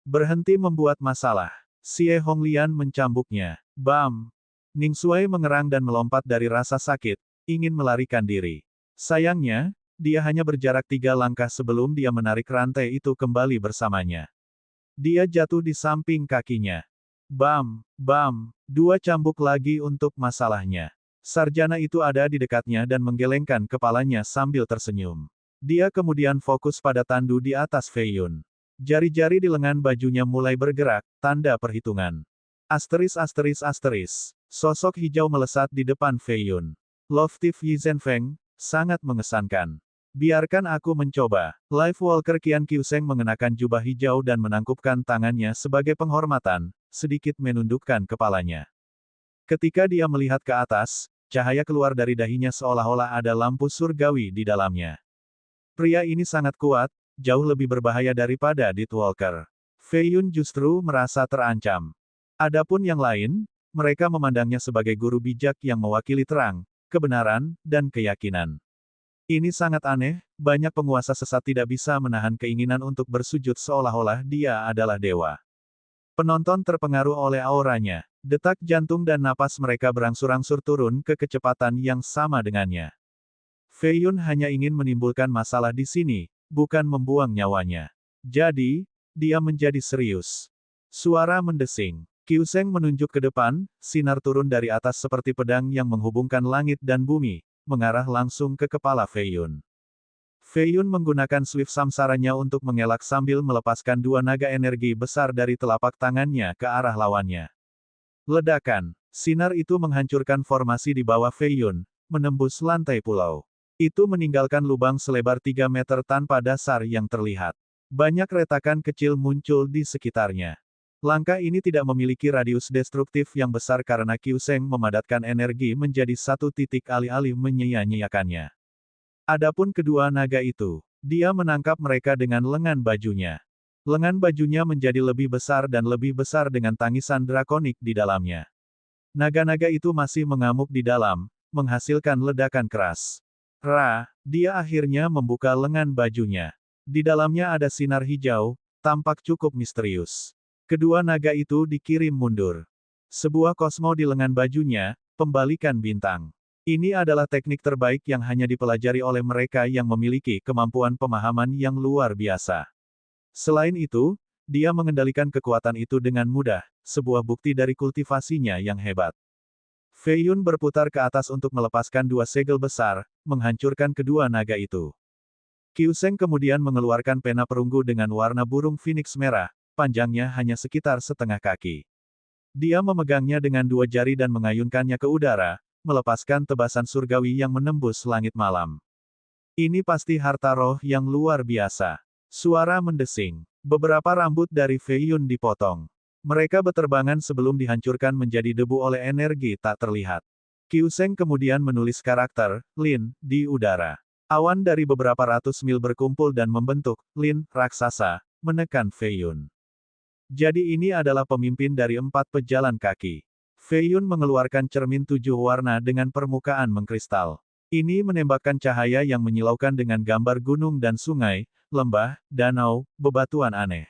Berhenti membuat masalah. Xie Honglian mencambuknya. Bam! Ning Sui mengerang dan melompat dari rasa sakit, ingin melarikan diri. Sayangnya, dia hanya berjarak 3 langkah sebelum dia menarik rantai itu kembali bersamanya. Dia jatuh di samping kakinya. Bam! Bam! 2 cambuk lagi untuk masalahnya. Sarjana itu ada di dekatnya dan menggelengkan kepalanya sambil tersenyum. Dia kemudian fokus pada tandu di atas Fei Yun. Jari-jari di lengan bajunya mulai bergerak, tanda perhitungan. Asteris asteris asteris. Sosok hijau melesat di depan Fei Yun. Loftif Yi Zhenfeng, sangat mengesankan. Biarkan aku mencoba. Life Walker Qian Qiuseng mengenakan jubah hijau dan menangkupkan tangannya sebagai penghormatan, sedikit menundukkan kepalanya. Ketika dia melihat ke atas, cahaya keluar dari dahinya seolah-olah ada lampu surgawi di dalamnya. Pria ini sangat kuat, jauh lebih berbahaya daripada Death Walker. Fei Yun justru merasa terancam. Adapun yang lain, mereka memandangnya sebagai guru bijak yang mewakili terang, kebenaran, dan keyakinan. Ini sangat aneh, banyak penguasa sesat tidak bisa menahan keinginan untuk bersujud seolah-olah dia adalah dewa. Penonton terpengaruh oleh auranya. Detak jantung dan napas mereka berangsur-angsur turun ke kecepatan yang sama dengannya. Fei Yun hanya ingin menimbulkan masalah di sini, bukan membuang nyawanya. Jadi, dia menjadi serius. Suara mendesing. Qiuseng menunjuk ke depan, sinar turun dari atas seperti pedang yang menghubungkan langit dan bumi, mengarah langsung ke kepala Fei Yun. Fei Yun menggunakan Swift Samsaranya untuk mengelak sambil melepaskan 2 naga energi besar dari telapak tangannya ke arah lawannya. Ledakan. Sinar itu menghancurkan formasi di bawah Fei Yun, menembus lantai pulau. Itu meninggalkan lubang selebar 3 meter tanpa dasar yang terlihat. Banyak retakan kecil muncul di sekitarnya. Langkah ini tidak memiliki radius destruktif yang besar karena Qiuseng memadatkan energi menjadi satu titik alih-alih menyia-nyiakannya. Adapun kedua naga itu, dia menangkap mereka dengan lengan bajunya. Lengan bajunya menjadi lebih besar dan lebih besar dengan tangisan drakonik di dalamnya. Naga-naga itu masih mengamuk di dalam, menghasilkan ledakan keras. Dia akhirnya membuka lengan bajunya. Di dalamnya ada sinar hijau, tampak cukup misterius. Kedua naga itu dikirim mundur. Sebuah kosmo di lengan bajunya, pembalikan bintang. Ini adalah teknik terbaik yang hanya dipelajari oleh mereka yang memiliki kemampuan pemahaman yang luar biasa. Selain itu, dia mengendalikan kekuatan itu dengan mudah, sebuah bukti dari kultivasinya yang hebat. Fei Yun berputar ke atas untuk melepaskan 2 segel besar, menghancurkan kedua naga itu. Qiuseng kemudian mengeluarkan pena perunggu dengan warna burung phoenix merah, panjangnya hanya sekitar setengah kaki. Dia memegangnya dengan 2 jari dan mengayunkannya ke udara, melepaskan tebasan surgawi yang menembus langit malam. Ini pasti harta roh yang luar biasa. Suara mendesing. Beberapa rambut dari Fei Yun dipotong. Mereka beterbangan sebelum dihancurkan menjadi debu oleh energi tak terlihat. Qiu Sheng kemudian menulis karakter, Lin, di udara. Awan dari beberapa ratus mil berkumpul dan membentuk, Lin, raksasa, menekan Fei Yun. Jadi ini adalah pemimpin dari 4 pejalan kaki. Fei Yun mengeluarkan cermin 7 warna dengan permukaan mengkristal. Ini menembakkan cahaya yang menyilaukan dengan gambar gunung dan sungai, lembah, danau, bebatuan aneh.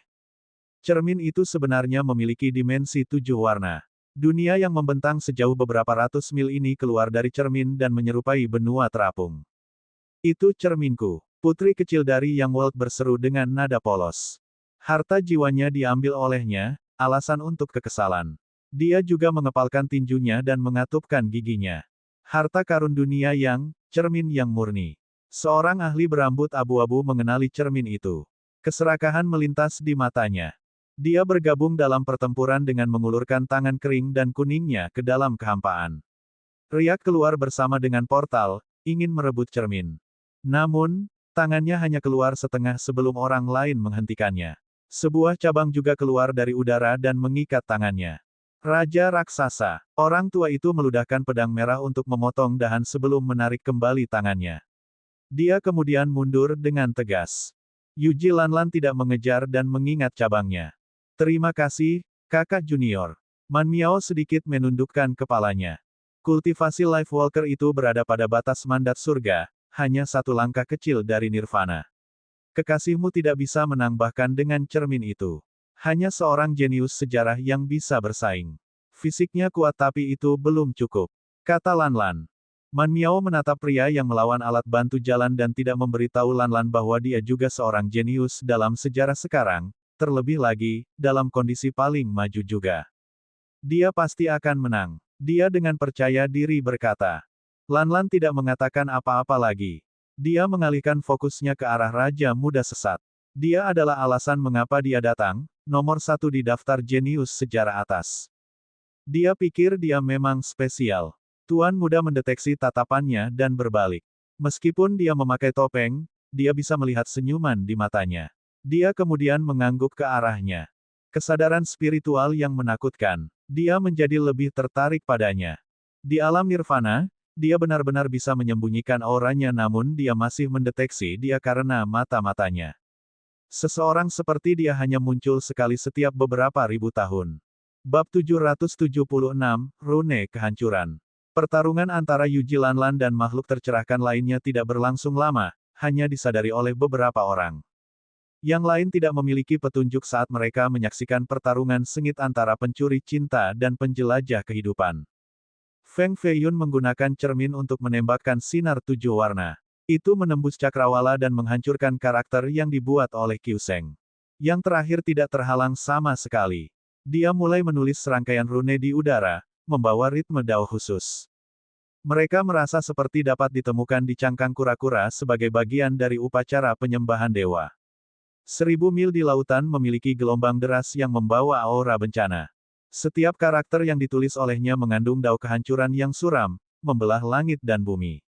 Cermin itu sebenarnya memiliki dimensi 7 warna. Dunia yang membentang sejauh beberapa ratus mil ini keluar dari cermin dan menyerupai benua terapung. Itu cerminku. Putri kecil dari Yang World berseru dengan nada polos. Harta jiwanya diambil olehnya, alasan untuk kekesalan. Dia juga mengepalkan tinjunya dan mengatupkan giginya. Harta karun dunia yang, cermin yang murni. Seorang ahli berambut abu-abu mengenali cermin itu. Keserakahan melintas di matanya. Dia bergabung dalam pertempuran dengan mengulurkan tangan kering dan kuningnya ke dalam kehampaan. Riak keluar bersama dengan portal, ingin merebut cermin. Namun, tangannya hanya keluar setengah sebelum orang lain menghentikannya. Sebuah cabang juga keluar dari udara dan mengikat tangannya. Raja raksasa. Orang tua itu meludahkan pedang merah untuk memotong dahan sebelum menarik kembali tangannya. Dia kemudian mundur dengan tegas. Yuji Lanlan tidak mengejar dan mengingat cabangnya. Terima kasih, kakak junior. Man Miao sedikit menundukkan kepalanya. Kultivasi Life Walker itu berada pada batas mandat surga, hanya satu langkah kecil dari nirvana. Kekasihmu tidak bisa menambahkan dengan cermin itu. Hanya seorang jenius sejarah yang bisa bersaing. Fisiknya kuat tapi itu belum cukup, kata Lanlan. Man Miao menatap pria yang melawan alat bantu jalan dan tidak memberitahu Lanlan bahwa dia juga seorang jenius dalam sejarah sekarang, terlebih lagi, dalam kondisi paling maju juga. Dia pasti akan menang. Dia dengan percaya diri berkata. Lanlan tidak mengatakan apa-apa lagi. Dia mengalihkan fokusnya ke arah Raja Muda Sesat. Dia adalah alasan mengapa dia datang, nomor 1 di daftar jenius sejarah atas. Dia pikir dia memang spesial. Tuan Muda mendeteksi tatapannya dan berbalik. Meskipun dia memakai topeng, dia bisa melihat senyuman di matanya. Dia kemudian mengangguk ke arahnya. Kesadaran spiritual yang menakutkan. Dia menjadi lebih tertarik padanya. Di alam nirvana, dia benar-benar bisa menyembunyikan auranya namun dia masih mendeteksi dia karena mata-matanya. Seseorang seperti dia hanya muncul sekali setiap beberapa ribu tahun. Bab 776, Rune Kehancuran. Pertarungan antara Yuji Lanlan dan makhluk tercerahkan lainnya tidak berlangsung lama, hanya disadari oleh beberapa orang. Yang lain tidak memiliki petunjuk saat mereka menyaksikan pertarungan sengit antara pencuri cinta dan penjelajah kehidupan. Feng Feiyun menggunakan cermin untuk menembakkan sinar 7 warna. Itu menembus cakrawala dan menghancurkan karakter yang dibuat oleh Qiu Sheng. Yang terakhir tidak terhalang sama sekali. Dia mulai menulis serangkaian rune di udara, membawa ritme Dao khusus. Mereka merasa seperti dapat ditemukan di cangkang kura-kura sebagai bagian dari upacara penyembahan dewa. 1000 mil di lautan memiliki gelombang deras yang membawa aura bencana. Setiap karakter yang ditulis olehnya mengandung dao kehancuran yang suram, membelah langit dan bumi.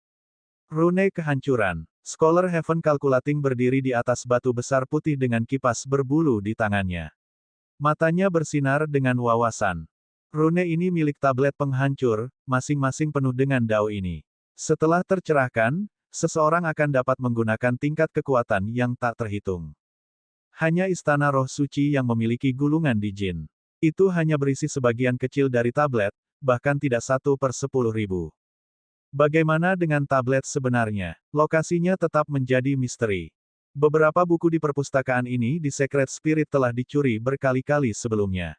Rune kehancuran. Scholar Heaven Calculating berdiri di atas batu besar putih dengan kipas berbulu di tangannya. Matanya bersinar dengan wawasan. Rune ini milik tablet penghancur, masing-masing penuh dengan dao ini. Setelah tercerahkan, seseorang akan dapat menggunakan tingkat kekuatan yang tak terhitung. Hanya Istana Roh Suci yang memiliki gulungan di Jin. Itu hanya berisi sebagian kecil dari tablet, bahkan tidak 1/10.000. Bagaimana dengan tablet sebenarnya? Lokasinya tetap menjadi misteri. Beberapa buku di perpustakaan ini di Secret Spirit telah dicuri berkali-kali sebelumnya.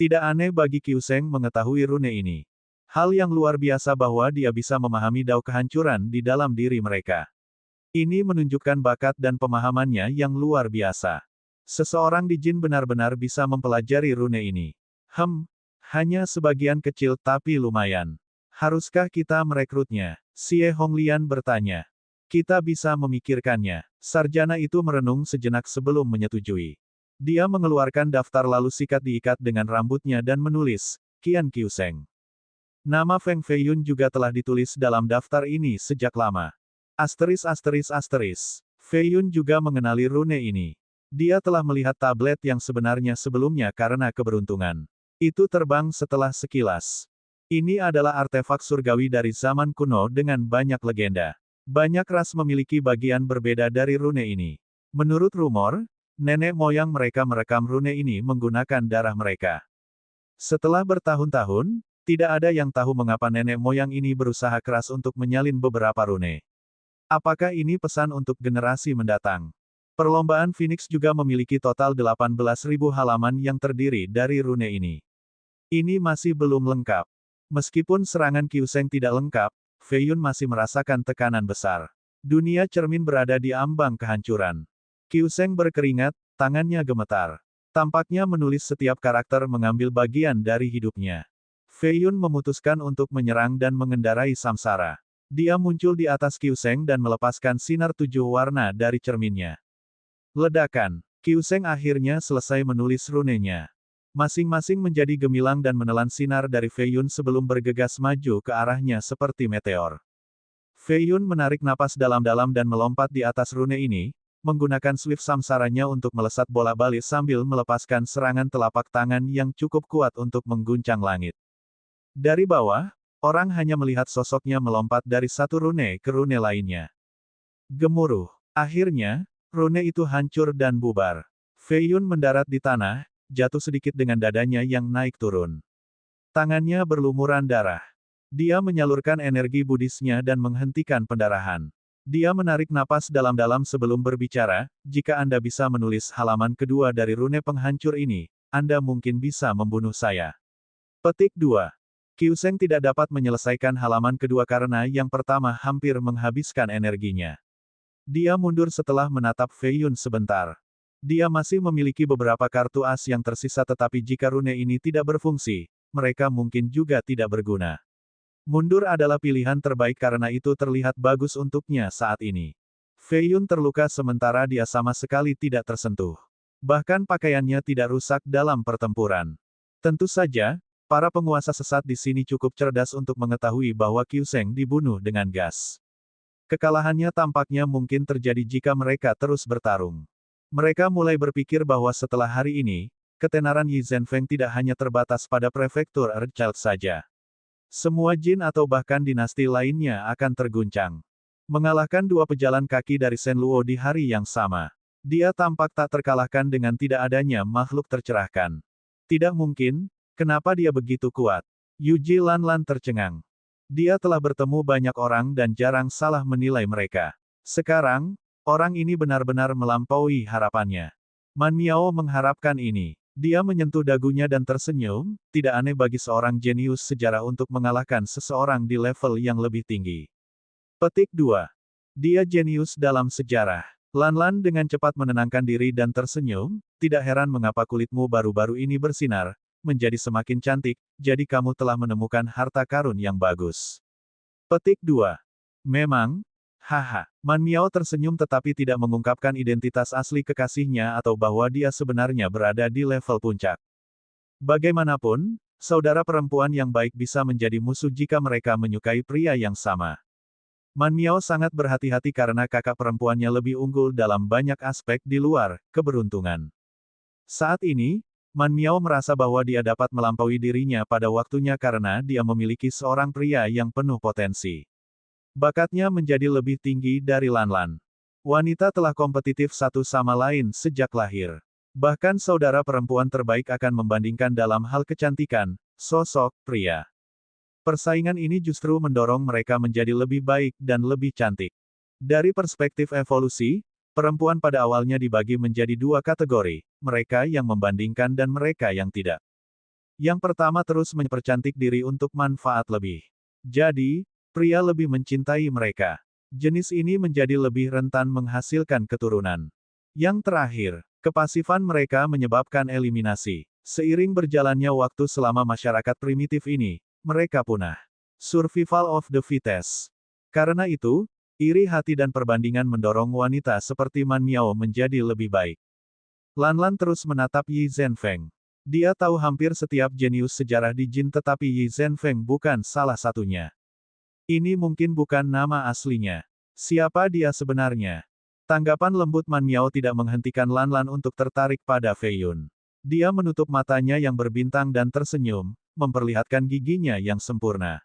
Tidak aneh bagi Qiu Sheng mengetahui rune ini. Hal yang luar biasa bahwa dia bisa memahami dao kehancuran di dalam diri mereka. Ini menunjukkan bakat dan pemahamannya yang luar biasa. Seseorang di Jin benar-benar bisa mempelajari rune ini. Hanya sebagian kecil tapi lumayan. Haruskah kita merekrutnya? Xie Honglian bertanya. Kita bisa memikirkannya. Sarjana itu merenung sejenak sebelum menyetujui. Dia mengeluarkan daftar lalu sikat diikat dengan rambutnya dan menulis, Qian Qiu Sheng. Nama Feng Feiyun juga telah ditulis dalam daftar ini sejak lama. Feiyun juga mengenali rune ini. Dia telah melihat tablet yang sebenarnya sebelumnya karena keberuntungan. Itu terbang setelah sekilas. Ini adalah artefak surgawi dari zaman kuno dengan banyak legenda. Banyak ras memiliki bagian berbeda dari rune ini. Menurut rumor, nenek moyang mereka merekam rune ini menggunakan darah mereka. Setelah bertahun-tahun, tidak ada yang tahu mengapa nenek moyang ini berusaha keras untuk menyalin beberapa rune. Apakah ini pesan untuk generasi mendatang? Perlombaan Phoenix juga memiliki total 18.000 halaman yang terdiri dari rune ini. Ini masih belum lengkap. Meskipun serangan Kyuseng tidak lengkap, Fei Yun masih merasakan tekanan besar. Dunia cermin berada di ambang kehancuran. Kyuseng berkeringat, tangannya gemetar. Tampaknya menulis setiap karakter mengambil bagian dari hidupnya. Fei Yun memutuskan untuk menyerang dan mengendarai samsara. Dia muncul di atas Kyuseng dan melepaskan sinar 7 warna dari cerminnya. Ledakan. Kyuseng akhirnya selesai menulis runenya. Masing-masing menjadi gemilang dan menelan sinar dari Fei Yun sebelum bergegas maju ke arahnya seperti meteor. Fei Yun menarik napas dalam-dalam dan melompat di atas rune ini, menggunakan swift samsaranya untuk melesat bola-balik sambil melepaskan serangan telapak tangan yang cukup kuat untuk mengguncang langit. Dari bawah, orang hanya melihat sosoknya melompat dari satu rune ke rune lainnya. Gemuruh. Akhirnya, rune itu hancur dan bubar. Fei Yun mendarat di tanah, jatuh sedikit dengan dadanya yang naik turun. Tangannya berlumuran darah. Dia menyalurkan energi budisnya dan menghentikan pendarahan. Dia menarik napas dalam-dalam sebelum berbicara, jika Anda bisa menulis halaman kedua dari rune penghancur ini, Anda mungkin bisa membunuh saya. Petik 2. Kyuseng tidak dapat menyelesaikan halaman kedua karena yang pertama hampir menghabiskan energinya. Dia mundur setelah menatap Fei Yun sebentar. Dia masih memiliki beberapa kartu as yang tersisa tetapi jika rune ini tidak berfungsi, mereka mungkin juga tidak berguna. Mundur adalah pilihan terbaik karena itu terlihat bagus untuknya saat ini. Fei Yun terluka sementara dia sama sekali tidak tersentuh. Bahkan pakaiannya tidak rusak dalam pertempuran. Tentu saja, para penguasa sesat di sini cukup cerdas untuk mengetahui bahwa Kyuseng dibunuh dengan gas. Kekalahannya tampaknya mungkin terjadi jika mereka terus bertarung. Mereka mulai berpikir bahwa setelah hari ini, ketenaran Yi Zhenfeng tidak hanya terbatas pada prefektur Earthchild saja. Semua jin atau bahkan dinasti lainnya akan terguncang. Mengalahkan dua pejalan kaki dari Shen Luo di hari yang sama. Dia tampak tak terkalahkan dengan tidak adanya makhluk tercerahkan. Tidak mungkin, kenapa dia begitu kuat? Yuji Lanlan tercengang. Dia telah bertemu banyak orang dan jarang salah menilai mereka. Sekarang, orang ini benar-benar melampaui harapannya. Man Miao mengharapkan ini. Dia menyentuh dagunya dan tersenyum, tidak aneh bagi seorang jenius sejarah untuk mengalahkan seseorang di level yang lebih tinggi. Petik 2. Dia jenius dalam sejarah. Lanlan dengan cepat menenangkan diri dan tersenyum, tidak heran mengapa kulitmu baru-baru ini bersinar, menjadi semakin cantik, jadi kamu telah menemukan harta karun yang bagus. Petik 2. Memang, haha. Man Miao tersenyum tetapi tidak mengungkapkan identitas asli kekasihnya atau bahwa dia sebenarnya berada di level puncak. Bagaimanapun, saudara perempuan yang baik bisa menjadi musuh jika mereka menyukai pria yang sama. Man Miao sangat berhati-hati karena kakak perempuannya lebih unggul dalam banyak aspek di luar keberuntungan. Saat ini, Man Miao merasa bahwa dia dapat melampaui dirinya pada waktunya karena dia memiliki seorang pria yang penuh potensi. Bakatnya menjadi lebih tinggi dari Lanlan. Wanita telah kompetitif satu sama lain sejak lahir. Bahkan saudara perempuan terbaik akan membandingkan dalam hal kecantikan, sosok, pria. Persaingan ini justru mendorong mereka menjadi lebih baik dan lebih cantik. Dari perspektif evolusi, perempuan pada awalnya dibagi menjadi dua kategori, mereka yang membandingkan dan mereka yang tidak. Yang pertama terus mempercantik diri untuk manfaat lebih. Jadi, pria lebih mencintai mereka. Jenis ini menjadi lebih rentan menghasilkan keturunan. Yang terakhir, kepasifan mereka menyebabkan eliminasi. Seiring berjalannya waktu selama masyarakat primitif ini, mereka punah. Survival of the fittest. Karena itu, iri hati dan perbandingan mendorong wanita seperti Man Miao menjadi lebih baik. Lanlan terus menatap Yi Zhenfeng. Dia tahu hampir setiap jenius sejarah di Jin tetapi Yi Zhenfeng bukan salah satunya. Ini mungkin bukan nama aslinya. Siapa dia sebenarnya? Tanggapan lembut Man Miao tidak menghentikan Lanlan untuk tertarik pada Fei Yun. Dia menutup matanya yang berbintang dan tersenyum, memperlihatkan giginya yang sempurna.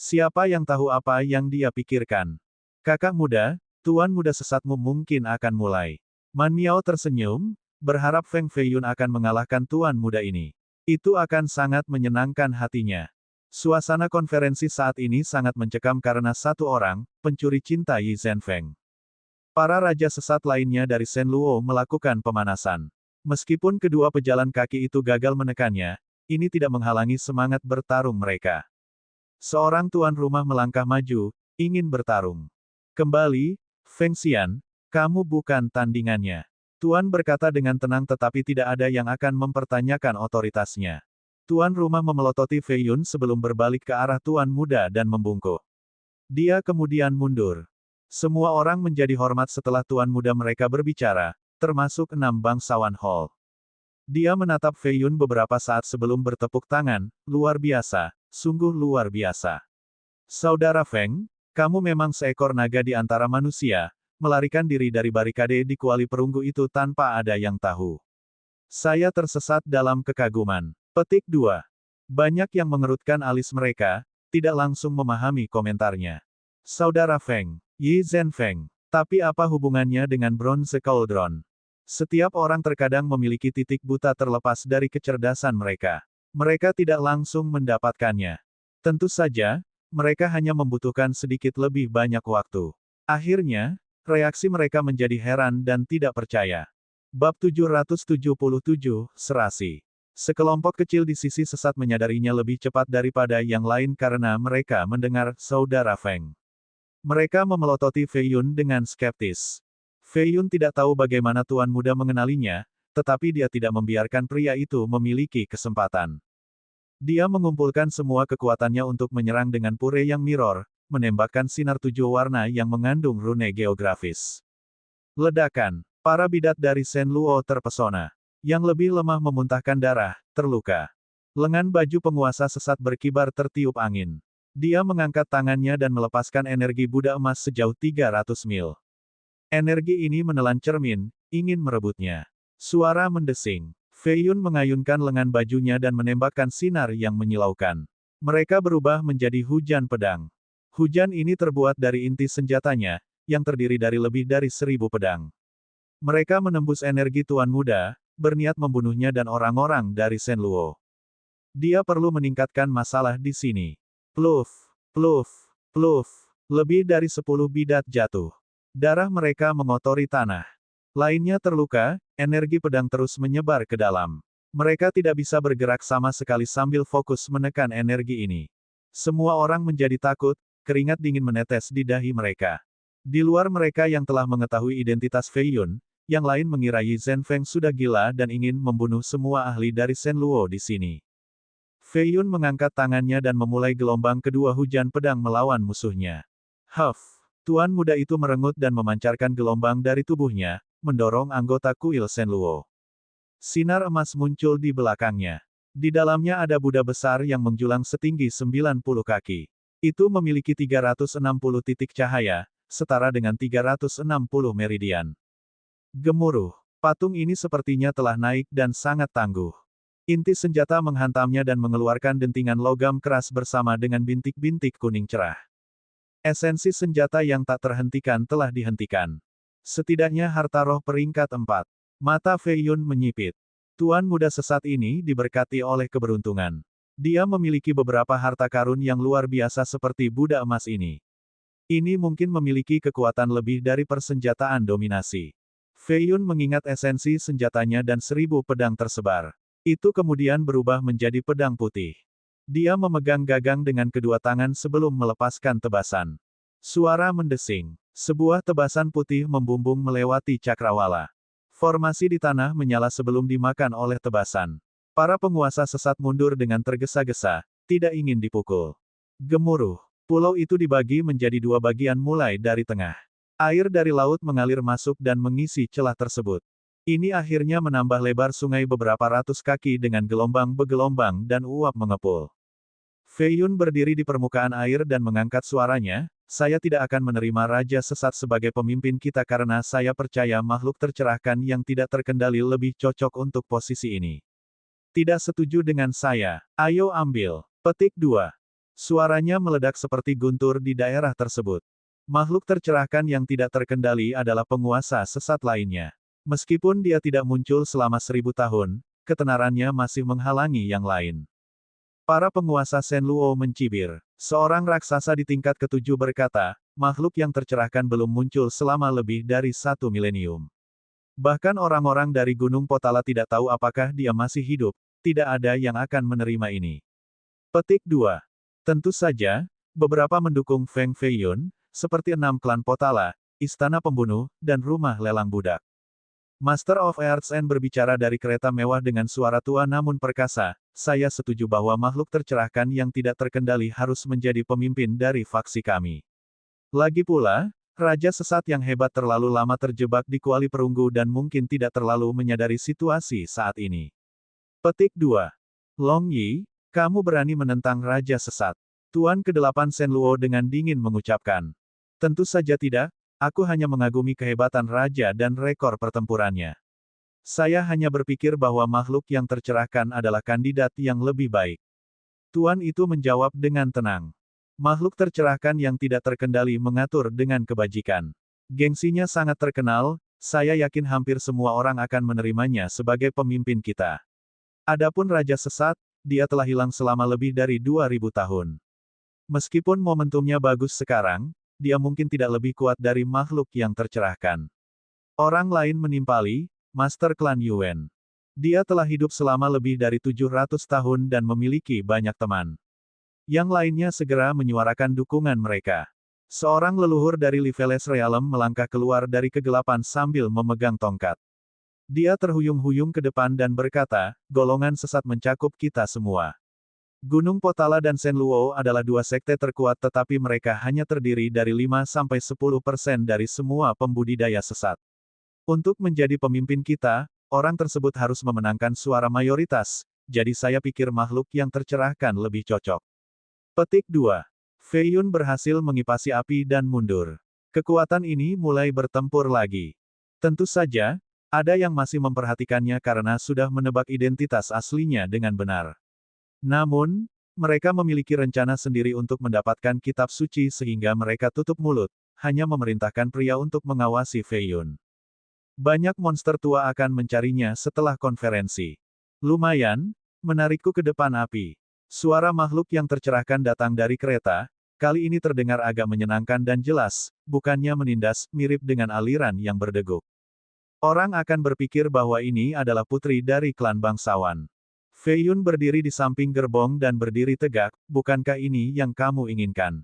Siapa yang tahu apa yang dia pikirkan? Kakak muda, Tuan Muda Sesatmu mungkin akan mulai. Man Miao tersenyum, berharap Feng Feiyun akan mengalahkan Tuan Muda ini. Itu akan sangat menyenangkan hatinya. Suasana konferensi saat ini sangat mencekam karena satu orang, pencuri cinta Yi Zhenfeng. Para raja sesat lainnya dari Shen Luo melakukan pemanasan. Meskipun kedua pejalan kaki itu gagal menekannya, ini tidak menghalangi semangat bertarung mereka. Seorang tuan rumah melangkah maju, ingin bertarung. Kembali, Feng Xian, kamu bukan tandingannya. Tuan berkata dengan tenang tetapi tidak ada yang akan mempertanyakan otoritasnya. Tuan rumah memelototi Feiyun sebelum berbalik ke arah tuan muda dan membungkuk. Dia kemudian mundur. Semua orang menjadi hormat setelah tuan muda mereka berbicara, termasuk 6 bangsawan Hall. Dia menatap Feiyun beberapa saat sebelum bertepuk tangan, luar biasa, sungguh luar biasa. Saudara Feng, kamu memang seekor naga di antara manusia, melarikan diri dari barikade di kuali perunggu itu tanpa ada yang tahu. Saya tersesat dalam kekaguman. Petik 2. Banyak yang mengerutkan alis mereka, tidak langsung memahami komentarnya. Saudara Feng, Yi Zhenfeng, tapi apa hubungannya dengan Bronze Cauldron? Setiap orang terkadang memiliki titik buta terlepas dari kecerdasan mereka. Mereka tidak langsung mendapatkannya. Tentu saja, mereka hanya membutuhkan sedikit lebih banyak waktu. Akhirnya, reaksi mereka menjadi heran dan tidak percaya. Bab 777, Serasi. Sekelompok kecil di sisi sesat menyadarinya lebih cepat daripada yang lain karena mereka mendengar Saudara Feng. Mereka memelototi Feiyun dengan skeptis. Feiyun tidak tahu bagaimana Tuan Muda mengenalinya, tetapi dia tidak membiarkan pria itu memiliki kesempatan. Dia mengumpulkan semua kekuatannya untuk menyerang dengan pure yang mirror, menembakkan sinar 7 warna yang mengandung rune geografis. Ledakan. Para bidat dari Shen Luo terpesona. Yang lebih lemah memuntahkan darah, terluka. Lengan baju penguasa sesat berkibar tertiup angin. Dia mengangkat tangannya dan melepaskan energi Buddha emas sejauh 300 mil. Energi ini menelan cermin, ingin merebutnya. Suara mendesing. Feiyun mengayunkan lengan bajunya dan menembakkan sinar yang menyilaukan. Mereka berubah menjadi hujan pedang. Hujan ini terbuat dari inti senjatanya, yang terdiri dari lebih dari 1000 pedang. Mereka menembus energi Tuan Muda, berniat membunuhnya dan orang-orang dari Shen Luo. Dia perlu meningkatkan masalah di sini. Pluf, pluf, pluf. Lebih dari 10 bidat jatuh. Darah mereka mengotori tanah. Lainnya terluka, energi pedang terus menyebar ke dalam. Mereka tidak bisa bergerak sama sekali sambil fokus menekan energi ini. Semua orang menjadi takut, keringat dingin menetes di dahi mereka. Di luar mereka yang telah mengetahui identitas Feiyun, yang lain mengira Yi Zhenfeng sudah gila dan ingin membunuh semua ahli dari Shen Luo di sini. Feiyun mengangkat tangannya dan memulai gelombang kedua hujan pedang melawan musuhnya. Huff! Tuan muda itu merengut dan memancarkan gelombang dari tubuhnya, mendorong anggota kuil Shen Luo. Sinar emas muncul di belakangnya. Di dalamnya ada Buddha besar yang menjulang setinggi 90 kaki. Itu memiliki 360 titik cahaya, setara dengan 360 meridian. Gemuruh. Patung ini sepertinya telah naik dan sangat tangguh. Inti senjata menghantamnya dan mengeluarkan dentingan logam keras bersama dengan bintik-bintik kuning cerah. Esensi senjata yang tak terhentikan telah dihentikan. Setidaknya harta roh peringkat 4. Mata Feiyun menyipit. Tuan muda sesat ini diberkati oleh keberuntungan. Dia memiliki beberapa harta karun yang luar biasa seperti Buddha emas ini. Ini mungkin memiliki kekuatan lebih dari persenjataan dominasi. Feiyun mengingat esensi senjatanya dan 1000 pedang tersebar. Itu kemudian berubah menjadi pedang putih. Dia memegang gagang dengan kedua tangan sebelum melepaskan tebasan. Suara mendesing. Sebuah tebasan putih membumbung melewati cakrawala. Formasi di tanah menyala sebelum dimakan oleh tebasan. Para penguasa sesat mundur dengan tergesa-gesa, tidak ingin dipukul. Gemuruh. Pulau itu dibagi menjadi 2 bagian mulai dari tengah. Air dari laut mengalir masuk dan mengisi celah tersebut. Ini akhirnya menambah lebar sungai beberapa ratus kaki dengan gelombang bergelombang dan uap mengepul. Feiyun berdiri di permukaan air dan mengangkat suaranya, saya tidak akan menerima Raja Sesat sebagai pemimpin kita karena saya percaya makhluk tercerahkan yang tidak terkendali lebih cocok untuk posisi ini. Tidak setuju dengan saya. Ayo ambil. Petik 2. Suaranya meledak seperti guntur di daerah tersebut. Makhluk tercerahkan yang tidak terkendali adalah penguasa sesat lainnya. Meskipun dia tidak muncul selama 1000 tahun, ketenarannya masih menghalangi yang lain. Para penguasa Shenluo mencibir. Seorang raksasa di tingkat ketujuh berkata, makhluk yang tercerahkan belum muncul selama lebih dari 1 milenium. Bahkan orang-orang dari Gunung Potala tidak tahu apakah dia masih hidup, tidak ada yang akan menerima ini. Petik 2. Tentu saja, beberapa mendukung Feng Feiyun, seperti 6 klan Potala, istana pembunuh, dan rumah lelang budak. Master of Arts and berbicara dari kereta mewah dengan suara tua namun perkasa, saya setuju bahwa makhluk tercerahkan yang tidak terkendali harus menjadi pemimpin dari faksi kami. Lagi pula, Raja Sesat yang hebat terlalu lama terjebak di kuali perunggu dan mungkin tidak terlalu menyadari situasi saat ini. Petik 2. Long Yi, kamu berani menentang Raja Sesat. Tuan ke-8 Shenluo dengan dingin mengucapkan. Tentu saja tidak, aku hanya mengagumi kehebatan raja dan rekor pertempurannya. Saya hanya berpikir bahwa makhluk yang tercerahkan adalah kandidat yang lebih baik. Tuan itu menjawab dengan tenang. Makhluk tercerahkan yang tidak terkendali mengatur dengan kebajikan. Gengsinya sangat terkenal, saya yakin hampir semua orang akan menerimanya sebagai pemimpin kita. Adapun Raja Sesat, dia telah hilang selama lebih dari 2000 tahun. Meskipun momentumnya bagus sekarang, dia mungkin tidak lebih kuat dari makhluk yang tercerahkan. Orang lain menimpali, Master Klan Yuan. Dia telah hidup selama lebih dari 700 tahun dan memiliki banyak teman. Yang lainnya segera menyuarakan dukungan mereka. Seorang leluhur dari Liveles Realm melangkah keluar dari kegelapan sambil memegang tongkat. Dia terhuyung-huyung ke depan dan berkata, golongan sesat mencakup kita semua. Gunung Potala dan Shenluo adalah dua sekte terkuat tetapi mereka hanya terdiri dari 5-10% dari semua pembudidaya sesat. Untuk menjadi pemimpin kita, orang tersebut harus memenangkan suara mayoritas, jadi saya pikir makhluk yang tercerahkan lebih cocok. Petik 2. Feiyun berhasil mengipasi api dan mundur. Kekuatan ini mulai bertempur lagi. Tentu saja, ada yang masih memperhatikannya karena sudah menebak identitas aslinya dengan benar. Namun, mereka memiliki rencana sendiri untuk mendapatkan kitab suci sehingga mereka tutup mulut, hanya memerintahkan pria untuk mengawasi Feiyun. Banyak monster tua akan mencarinya setelah konferensi. Lumayan, menarikku ke depan api. Suara makhluk yang tercerahkan datang dari kereta, kali ini terdengar agak menyenangkan dan jelas, bukannya menindas, mirip dengan aliran yang berdeguk. Orang akan berpikir bahwa ini adalah putri dari klan bangsawan. Feiyun berdiri di samping gerbong dan berdiri tegak, bukankah ini yang kamu inginkan?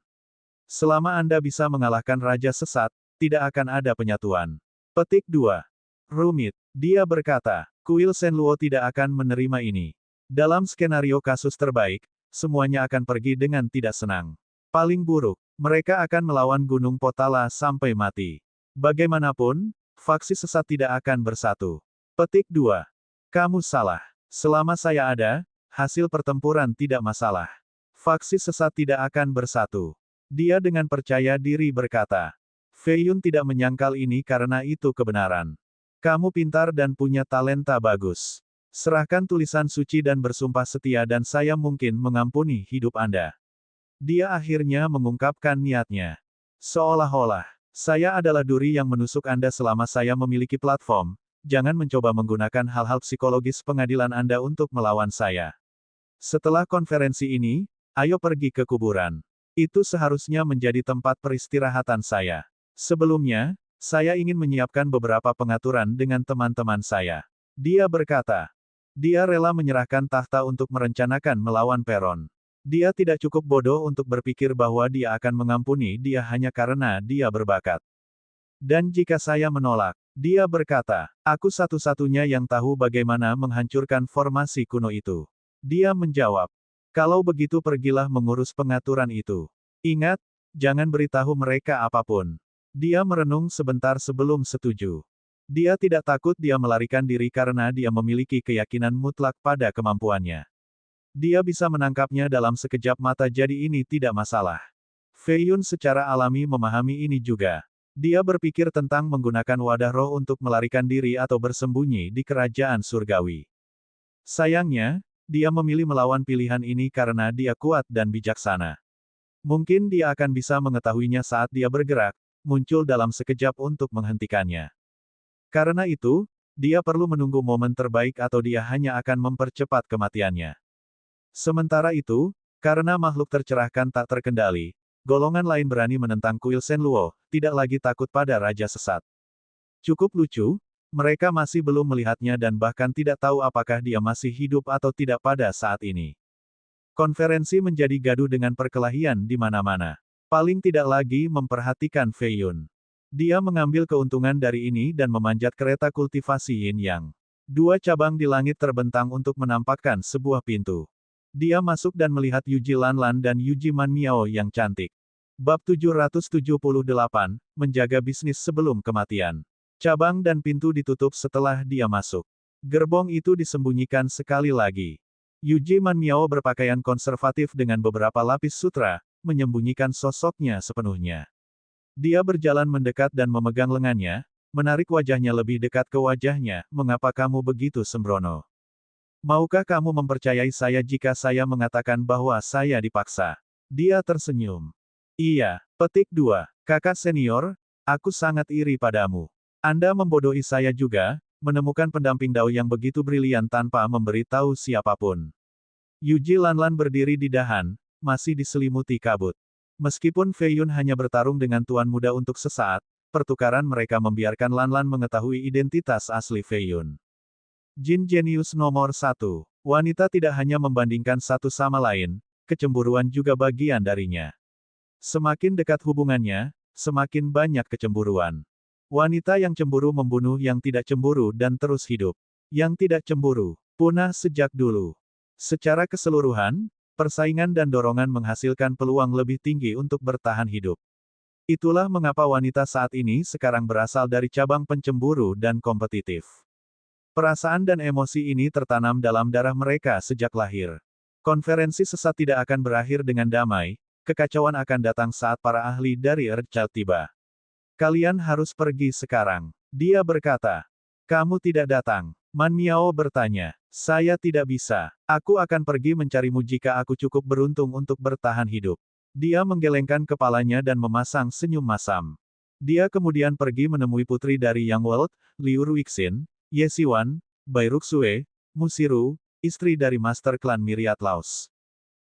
Selama Anda bisa mengalahkan Raja Sesat, tidak akan ada penyatuan. Petik 2. Rumit, dia berkata, kuil Shenluo tidak akan menerima ini. Dalam skenario kasus terbaik, semuanya akan pergi dengan tidak senang. Paling buruk, mereka akan melawan Gunung Potala sampai mati. Bagaimanapun, faksi sesat tidak akan bersatu. Petik 2. Kamu salah. Selama saya ada, hasil pertempuran tidak masalah. Faksi sesat tidak akan bersatu. Dia dengan percaya diri berkata. Feiyun tidak menyangkal ini karena itu kebenaran. Kamu pintar dan punya talenta bagus. Serahkan tulisan suci dan bersumpah setia dan saya mungkin mengampuni hidup Anda. Dia akhirnya mengungkapkan niatnya. Seolah-olah, saya adalah duri yang menusuk Anda selama saya memiliki platform. Jangan mencoba menggunakan hal-hal psikologis pengadilan Anda untuk melawan saya. Setelah konferensi ini, ayo pergi ke kuburan. Itu seharusnya menjadi tempat peristirahatan saya. Sebelumnya, saya ingin menyiapkan beberapa pengaturan dengan teman-teman saya. Dia berkata. Dia rela menyerahkan tahta untuk merencanakan melawan Peron. Dia tidak cukup bodoh untuk berpikir bahwa dia akan mengampuni dia hanya karena dia berbakat. Dan jika saya menolak, dia berkata, aku satu-satunya yang tahu bagaimana menghancurkan formasi kuno itu. Dia menjawab, kalau begitu pergilah mengurus pengaturan itu. Ingat, jangan beritahu mereka apapun. Dia merenung sebentar sebelum setuju. Dia tidak takut dia melarikan diri karena dia memiliki keyakinan mutlak pada kemampuannya. Dia bisa menangkapnya dalam sekejap mata jadi ini tidak masalah. Feiyun secara alami memahami ini juga. Dia berpikir tentang menggunakan wadah roh untuk melarikan diri atau bersembunyi di kerajaan surgawi. Sayangnya, dia memilih melawan pilihan ini karena dia kuat dan bijaksana. Mungkin dia akan bisa mengetahuinya saat dia bergerak, muncul dalam sekejap untuk menghentikannya. Karena itu, dia perlu menunggu momen terbaik atau dia hanya akan mempercepat kematiannya. Sementara itu, karena makhluk tercerahkan tak terkendali, golongan lain berani menentang kuil Shenluo, tidak lagi takut pada Raja Sesat. Cukup lucu, mereka masih belum melihatnya dan bahkan tidak tahu apakah dia masih hidup atau tidak pada saat ini. Konferensi menjadi gaduh dengan perkelahian di mana-mana. Paling tidak lagi memperhatikan Fei Yun. Dia mengambil keuntungan dari ini dan memanjat kereta kultivasi Yin Yang. Dua cabang di langit terbentang untuk menampakkan sebuah pintu. Dia masuk dan melihat Yuji Lanlan dan Yuji Manmiao yang cantik. Bab 778, Menjaga Bisnis Sebelum Kematian. Cabang dan pintu ditutup setelah dia masuk. Gerbong itu disembunyikan sekali lagi. Yuji Manmiao berpakaian konservatif dengan beberapa lapis sutra, menyembunyikan sosoknya sepenuhnya. Dia berjalan mendekat dan memegang lengannya, menarik wajahnya lebih dekat ke wajahnya. Mengapa kamu begitu sembrono? Maukah kamu mempercayai saya jika saya mengatakan bahwa saya dipaksa? Dia tersenyum. Iya, petik 2. Kakak senior, aku sangat iri padamu. Anda membodohi saya juga, menemukan pendamping Dao yang begitu brilian tanpa memberitahu siapapun. Yuji Lanlan berdiri di dahan, masih diselimuti kabut. Meskipun Fei Yun hanya bertarung dengan tuan muda untuk sesaat, pertukaran mereka membiarkan Lanlan mengetahui identitas asli Fei Yun. Jin jenius nomor 1. Wanita tidak hanya membandingkan satu sama lain, kecemburuan juga bagian darinya. Semakin dekat hubungannya, semakin banyak kecemburuan. Wanita yang cemburu membunuh yang tidak cemburu dan terus hidup. Yang tidak cemburu, punah sejak dulu. Secara keseluruhan, persaingan dan dorongan menghasilkan peluang lebih tinggi untuk bertahan hidup. Itulah mengapa wanita saat ini sekarang berasal dari cabang pencemburu dan kompetitif. Perasaan dan emosi ini tertanam dalam darah mereka sejak lahir. Konferensi sesat tidak akan berakhir dengan damai, kekacauan akan datang saat para ahli dari Earthchild tiba. Kalian harus pergi sekarang. Dia berkata. Kamu tidak datang. Manmiao bertanya. Saya tidak bisa. Aku akan pergi mencarimu jika aku cukup beruntung untuk bertahan hidup. Dia menggelengkan kepalanya dan memasang senyum masam. Dia kemudian pergi menemui putri dari Yang World, Liu Ruixin, Ye Xiwan, Bai Ruxue, Musiru, istri dari Master Klan Myriad Laos.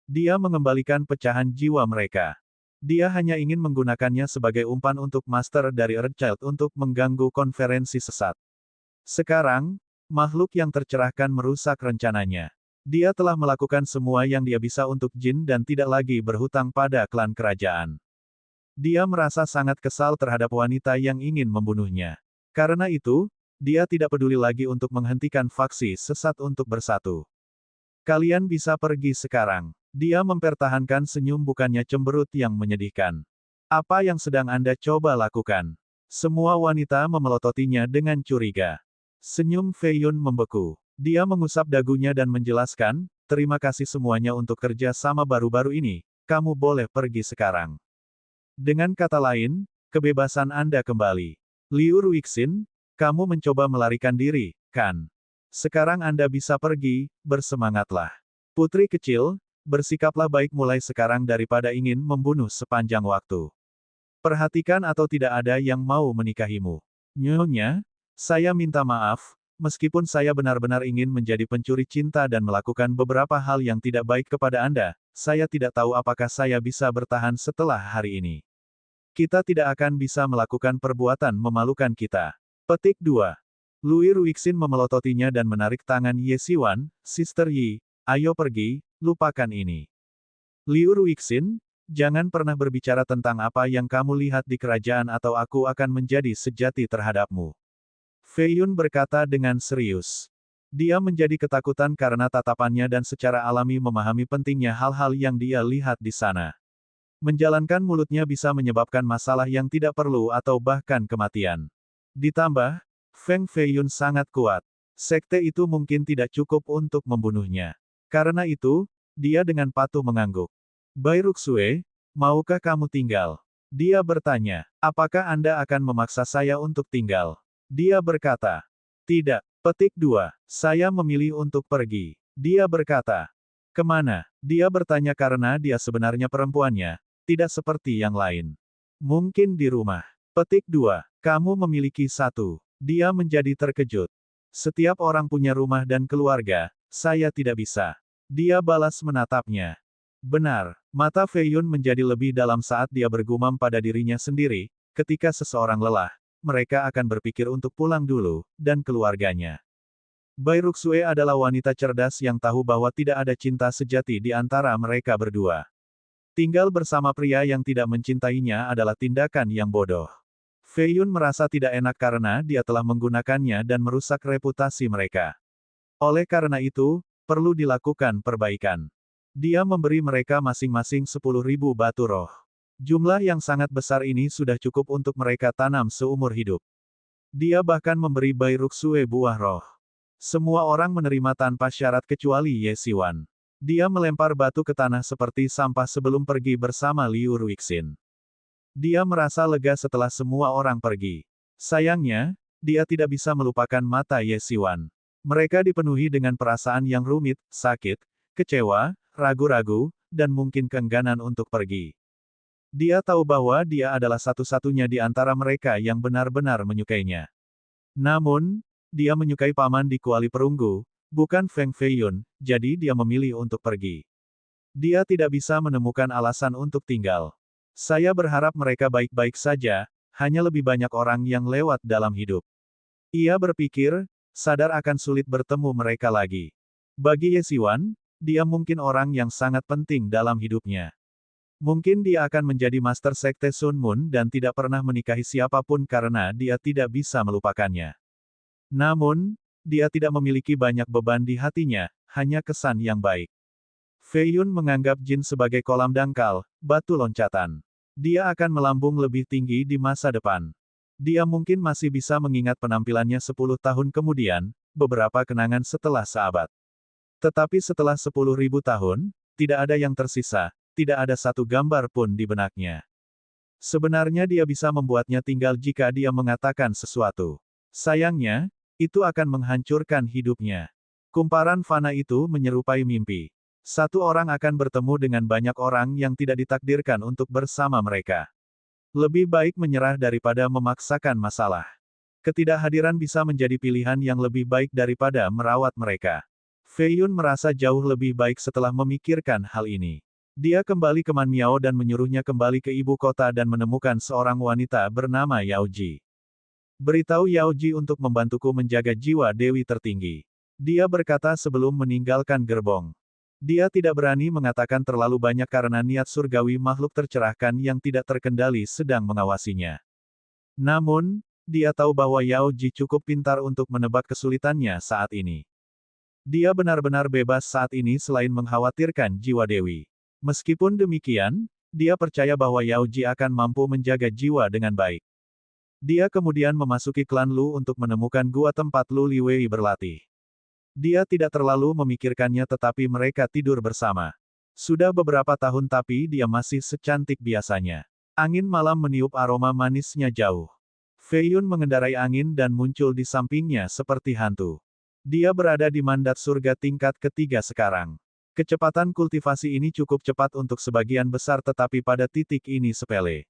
Dia mengembalikan pecahan jiwa mereka. Dia hanya ingin menggunakannya sebagai umpan untuk Master dari Earthchild untuk mengganggu konferensi sesat. Sekarang, makhluk yang tercerahkan merusak rencananya. Dia telah melakukan semua yang dia bisa untuk Jin dan tidak lagi berhutang pada klan kerajaan. Dia merasa sangat kesal terhadap wanita yang ingin membunuhnya. Karena itu, dia tidak peduli lagi untuk menghentikan faksi sesat untuk bersatu. Kalian bisa pergi sekarang. Dia mempertahankan senyum bukannya cemberut yang menyedihkan. Apa yang sedang Anda coba lakukan? Semua wanita memelototinya dengan curiga. Senyum Fei Yun membeku. Dia mengusap dagunya dan menjelaskan, terima kasih semuanya untuk kerja sama baru-baru ini, kamu boleh pergi sekarang. Dengan kata lain, kebebasan Anda kembali. Liu Ruixin, kamu mencoba melarikan diri, kan? Sekarang Anda bisa pergi, bersemangatlah. Putri kecil, bersikaplah baik mulai sekarang daripada ingin membunuh sepanjang waktu. Perhatikan atau tidak ada yang mau menikahimu. Nyonya, saya minta maaf, meskipun saya benar-benar ingin menjadi pencuri cinta dan melakukan beberapa hal yang tidak baik kepada Anda, saya tidak tahu apakah saya bisa bertahan setelah hari ini. Kita tidak akan bisa melakukan perbuatan memalukan kita. Petik 2. Lui Ruixin memelototinya dan menarik tangan Ye Xiwan, Sister Yi, ayo pergi, lupakan ini. Liu Ruixin, jangan pernah berbicara tentang apa yang kamu lihat di kerajaan atau aku akan menjadi sejati terhadapmu. Fei Yun berkata dengan serius. Dia menjadi ketakutan karena tatapannya dan secara alami memahami pentingnya hal-hal yang dia lihat di sana. Menjalankan mulutnya bisa menyebabkan masalah yang tidak perlu atau bahkan kematian. Ditambah, Feng Fei Yun sangat kuat. Sekte itu mungkin tidak cukup untuk membunuhnya. Karena itu, dia dengan patuh mengangguk. Bai Ruxue, maukah kamu tinggal? Dia bertanya, apakah Anda akan memaksa saya untuk tinggal? Dia berkata, tidak, Petik 2. Saya memilih untuk pergi. Dia berkata. Kemana? Dia bertanya karena dia sebenarnya perempuannya, tidak seperti yang lain. Mungkin di rumah. Petik 2. Kamu memiliki satu. Dia menjadi terkejut. Setiap orang punya rumah dan keluarga, saya tidak bisa. Dia balas menatapnya. Benar, mata Fei Yun menjadi lebih dalam saat dia bergumam pada dirinya sendiri, ketika seseorang lelah, mereka akan berpikir untuk pulang dulu, dan keluarganya. Bai Ruxue adalah wanita cerdas yang tahu bahwa tidak ada cinta sejati di antara mereka berdua. Tinggal bersama pria yang tidak mencintainya adalah tindakan yang bodoh. Fei Yun merasa tidak enak karena dia telah menggunakannya dan merusak reputasi mereka. Oleh karena itu, perlu dilakukan perbaikan. Dia memberi mereka masing-masing 10.000 batu roh. Jumlah yang sangat besar ini sudah cukup untuk mereka tanam seumur hidup. Dia bahkan memberi Bai Ruxue buah roh. Semua orang menerima tanpa syarat kecuali Ye Xiwan. Dia melempar batu ke tanah seperti sampah sebelum pergi bersama Liu Ruixin. Dia merasa lega setelah semua orang pergi. Sayangnya, dia tidak bisa melupakan mata Ye Xiwan. Mereka dipenuhi dengan perasaan yang rumit, sakit, kecewa, ragu-ragu, dan mungkin keengganan untuk pergi. Dia tahu bahwa dia adalah satu-satunya di antara mereka yang benar-benar menyukainya. Namun, dia menyukai paman di kuali perunggu, bukan Feng Fei Yun, jadi dia memilih untuk pergi. Dia tidak bisa menemukan alasan untuk tinggal. Saya berharap mereka baik-baik saja, hanya lebih banyak orang yang lewat dalam hidup. Ia berpikir, sadar akan sulit bertemu mereka lagi. Bagi Ye Xiwan, dia mungkin orang yang sangat penting dalam hidupnya. Mungkin dia akan menjadi master sekte Sun Moon dan tidak pernah menikahi siapapun karena dia tidak bisa melupakannya. Namun, dia tidak memiliki banyak beban di hatinya, hanya kesan yang baik. Fei Yun menganggap Jin sebagai kolam dangkal, batu loncatan. Dia akan melambung lebih tinggi di masa depan. Dia mungkin masih bisa mengingat penampilannya 10 tahun kemudian, beberapa kenangan setelah seabad. Tetapi setelah 10.000 tahun, tidak ada yang tersisa, tidak ada satu gambar pun di benaknya. Sebenarnya dia bisa membuatnya tinggal jika dia mengatakan sesuatu. Sayangnya, itu akan menghancurkan hidupnya. Kumparan fana itu menyerupai mimpi. Satu orang akan bertemu dengan banyak orang yang tidak ditakdirkan untuk bersama mereka. Lebih baik menyerah daripada memaksakan masalah. Ketidakhadiran bisa menjadi pilihan yang lebih baik daripada merawat mereka. Fei Yun merasa jauh lebih baik setelah memikirkan hal ini. Dia kembali ke Man Miao dan menyuruhnya kembali ke ibu kota dan menemukan seorang wanita bernama Yao Ji. Beritahu Yao Ji untuk membantuku menjaga jiwa Dewi tertinggi. Dia berkata sebelum meninggalkan gerbong. Dia tidak berani mengatakan terlalu banyak karena niat surgawi makhluk tercerahkan yang tidak terkendali sedang mengawasinya. Namun, dia tahu bahwa Yao Ji cukup pintar untuk menebak kesulitannya saat ini. Dia benar-benar bebas saat ini selain mengkhawatirkan jiwa Dewi. Meskipun demikian, dia percaya bahwa Yao Ji akan mampu menjaga jiwa dengan baik. Dia kemudian memasuki klan Lu untuk menemukan gua tempat Lu Liwei berlatih. Dia tidak terlalu memikirkannya tetapi mereka tidur bersama. Sudah beberapa tahun tapi dia masih secantik biasanya. Angin malam meniup aroma manisnya jauh. Fei Yun mengendarai angin dan muncul di sampingnya seperti hantu. Dia berada di mandat surga tingkat ketiga sekarang. Kecepatan kultivasi ini cukup cepat untuk sebagian besar tetapi pada titik ini sepele.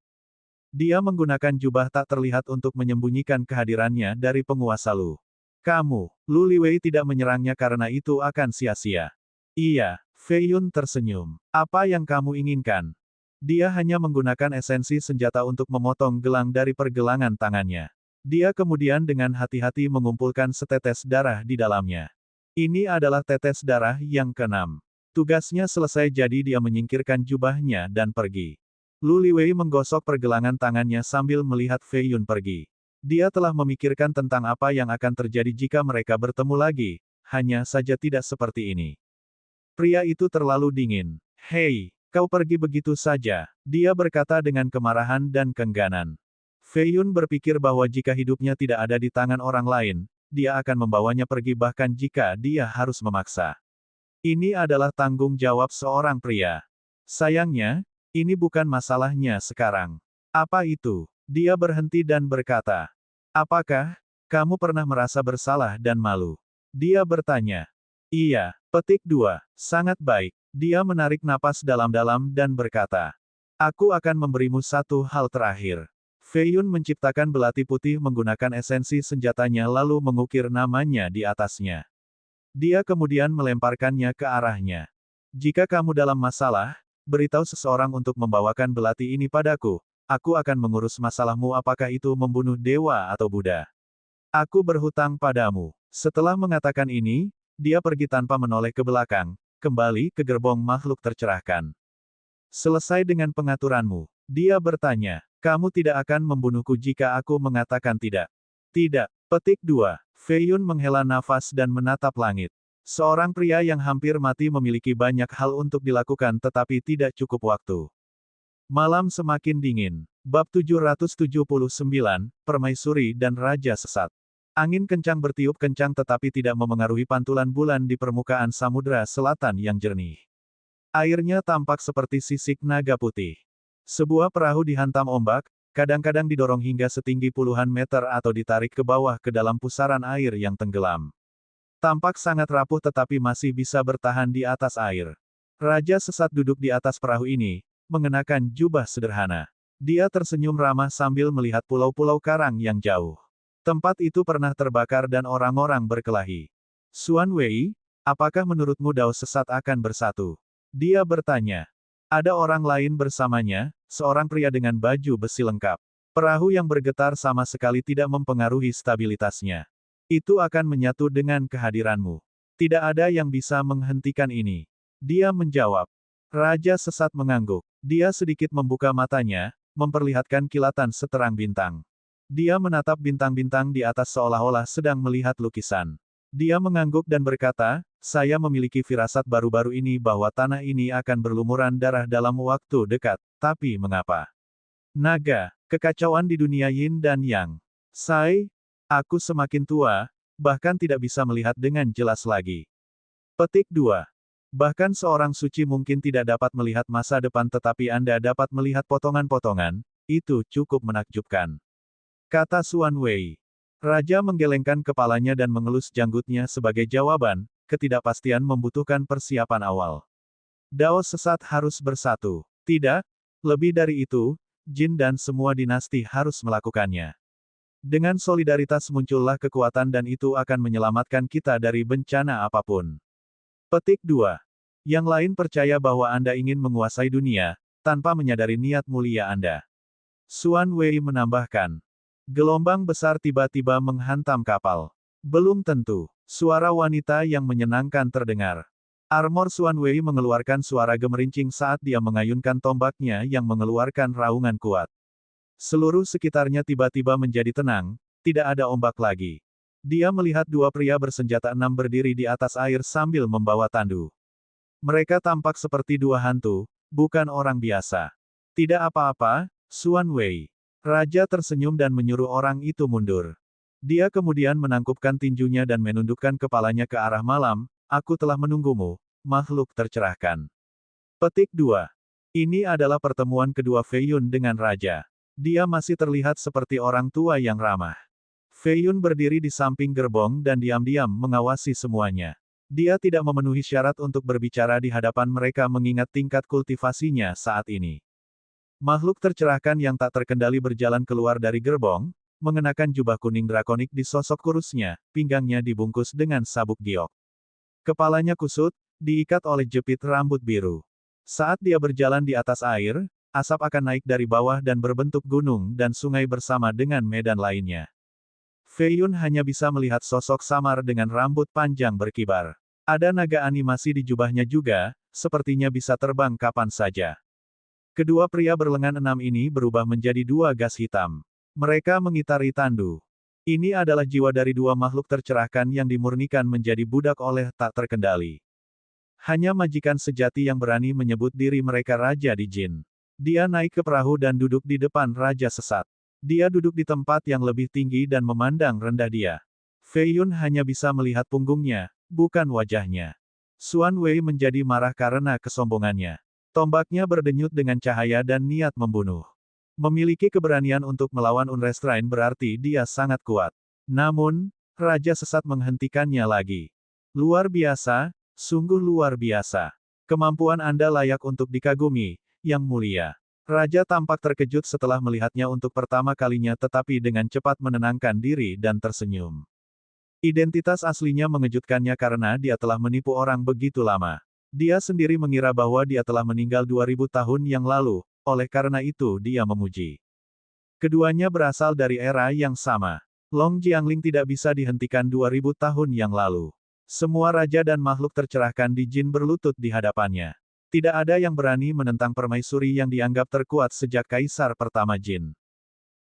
Dia menggunakan jubah tak terlihat untuk menyembunyikan kehadirannya dari penguasa Lu. Kamu, Lu Liwei tidak menyerangnya karena itu akan sia-sia. Iya, Fei Yun tersenyum. Apa yang kamu inginkan? Dia hanya menggunakan esensi senjata untuk memotong gelang dari pergelangan tangannya. Dia kemudian dengan hati-hati mengumpulkan setetes darah di dalamnya. Ini adalah tetes darah yang keenam. Tugasnya selesai jadi dia menyingkirkan jubahnya dan pergi. Lu Liwei menggosok pergelangan tangannya sambil melihat Fei Yun pergi. Dia telah memikirkan tentang apa yang akan terjadi jika mereka bertemu lagi, hanya saja tidak seperti ini. Pria itu terlalu dingin. Hei, kau pergi begitu saja, dia berkata dengan kemarahan dan keengganan. Fei Yun berpikir bahwa jika hidupnya tidak ada di tangan orang lain, dia akan membawanya pergi bahkan jika dia harus memaksa. Ini adalah tanggung jawab seorang pria. Sayangnya, ini bukan masalahnya sekarang. Apa itu? Dia berhenti dan berkata. Apakah? Kamu pernah merasa bersalah dan malu? Dia bertanya. Iya, petik 2. Sangat baik. Dia menarik napas dalam-dalam dan berkata. Aku akan memberimu satu hal terakhir. Fei Yun menciptakan belati putih menggunakan esensi senjatanya lalu mengukir namanya di atasnya. Dia kemudian melemparkannya ke arahnya. Jika kamu dalam masalah, beritahu seseorang untuk membawakan belati ini padaku. Aku akan mengurus masalahmu apakah itu membunuh dewa atau Buddha. Aku berhutang padamu. Setelah mengatakan ini, dia pergi tanpa menoleh ke belakang, kembali ke gerbong makhluk tercerahkan. Selesai dengan pengaturanmu. Dia bertanya, kamu tidak akan membunuhku jika aku mengatakan tidak. Tidak. Petik 2. Fei Yun menghela nafas dan menatap langit. Seorang pria yang hampir mati memiliki banyak hal untuk dilakukan tetapi tidak cukup waktu. Malam semakin dingin. Bab 779, Permaisuri dan Raja Sesat. Angin kencang bertiup kencang tetapi tidak memengaruhi pantulan bulan di permukaan samudra selatan yang jernih. Airnya tampak seperti sisik naga putih. Sebuah perahu dihantam ombak, kadang-kadang didorong hingga setinggi puluhan meter atau ditarik ke bawah ke dalam pusaran air yang tenggelam. Tampak sangat rapuh tetapi masih bisa bertahan di atas air. Raja Sesat duduk di atas perahu ini, mengenakan jubah sederhana. Dia tersenyum ramah sambil melihat pulau-pulau karang yang jauh. Tempat itu pernah terbakar dan orang-orang berkelahi. Xuan Wei, apakah menurutmu Dao Sesat akan bersatu? Dia bertanya. Ada orang lain bersamanya, seorang pria dengan baju besi lengkap. Perahu yang bergetar sama sekali tidak mempengaruhi stabilitasnya. Itu akan menyatu dengan kehadiranmu. Tidak ada yang bisa menghentikan ini. Dia menjawab. Raja Sesat mengangguk. Dia sedikit membuka matanya, memperlihatkan kilatan seterang bintang. Dia menatap bintang-bintang di atas seolah-olah sedang melihat lukisan. Dia mengangguk dan berkata, saya memiliki firasat baru-baru ini bahwa tanah ini akan berlumuran darah dalam waktu dekat, tapi mengapa? Naga, kekacauan di dunia Yin dan Yang. Aku semakin tua, bahkan tidak bisa melihat dengan jelas lagi. Petik 2. Bahkan seorang suci mungkin tidak dapat melihat masa depan tetapi Anda dapat melihat potongan-potongan, itu cukup menakjubkan. Kata Xuan Wei. Raja menggelengkan kepalanya dan mengelus janggutnya sebagai jawaban, ketidakpastian membutuhkan persiapan awal. Dao Sesat harus bersatu. Tidak, lebih dari itu, Jin dan semua dinasti harus melakukannya. Dengan solidaritas muncullah kekuatan dan itu akan menyelamatkan kita dari bencana apapun. Petik 2. Yang lain percaya bahwa Anda ingin menguasai dunia, tanpa menyadari niat mulia Anda. Xuan Wei menambahkan. Gelombang besar tiba-tiba menghantam kapal. Belum tentu. Suara wanita yang menyenangkan terdengar. Armor Xuan Wei mengeluarkan suara gemerincing saat dia mengayunkan tombaknya yang mengeluarkan raungan kuat. Seluruh sekitarnya tiba-tiba menjadi tenang, tidak ada ombak lagi. Dia melihat dua pria bersenjata enam berdiri di atas air sambil membawa tandu. Mereka tampak seperti dua hantu, bukan orang biasa. Tidak apa-apa, Xuan Wei. Raja tersenyum dan menyuruh orang itu mundur. Dia kemudian menangkupkan tinjunya dan menundukkan kepalanya ke arah malam, aku telah menunggumu, makhluk tercerahkan. Petik 2. Ini adalah pertemuan kedua Fei Yun dengan Raja. Dia masih terlihat seperti orang tua yang ramah. Fei Yun berdiri di samping gerbong dan diam-diam mengawasi semuanya. Dia tidak memenuhi syarat untuk berbicara di hadapan mereka mengingat tingkat kultivasinya saat ini. Makhluk tercerahkan yang tak terkendali berjalan keluar dari gerbong, mengenakan jubah kuning drakonik di sosok kurusnya, pinggangnya dibungkus dengan sabuk giok. Kepalanya kusut, diikat oleh jepit rambut biru. Saat dia berjalan di atas air, asap akan naik dari bawah dan berbentuk gunung dan sungai bersama dengan medan lainnya. Fei Yun hanya bisa melihat sosok samar dengan rambut panjang berkibar. Ada naga animasi di jubahnya juga, sepertinya bisa terbang kapan saja. Kedua pria berlengan enam ini berubah menjadi dua gas hitam. Mereka mengitari tandu. Ini adalah jiwa dari dua makhluk tercerahkan yang dimurnikan menjadi budak oleh tak terkendali. Hanya majikan sejati yang berani menyebut diri mereka raja di Jin. Dia naik ke perahu dan duduk di depan Raja Sesat. Dia duduk di tempat yang lebih tinggi dan memandang rendah dia. Fei Yun hanya bisa melihat punggungnya, bukan wajahnya. Xuan Wei menjadi marah karena kesombongannya. Tombaknya berdenyut dengan cahaya dan niat membunuh. Memiliki keberanian untuk melawan unrestrain berarti dia sangat kuat. Namun, Raja Sesat menghentikannya lagi. Luar biasa, sungguh luar biasa. Kemampuan Anda layak untuk dikagumi, Yang Mulia. Raja tampak terkejut setelah melihatnya untuk pertama kalinya tetapi dengan cepat menenangkan diri dan tersenyum. Identitas aslinya mengejutkannya karena dia telah menipu orang begitu lama. Dia sendiri mengira bahwa dia telah meninggal 2000 tahun yang lalu, oleh karena itu dia memuji. Keduanya berasal dari era yang sama. Long Jiangling tidak bisa dihentikan 2000 tahun yang lalu. Semua raja dan makhluk tercerahkan di Jin berlutut di hadapannya. Tidak ada yang berani menentang permaisuri yang dianggap terkuat sejak Kaisar pertama Jin.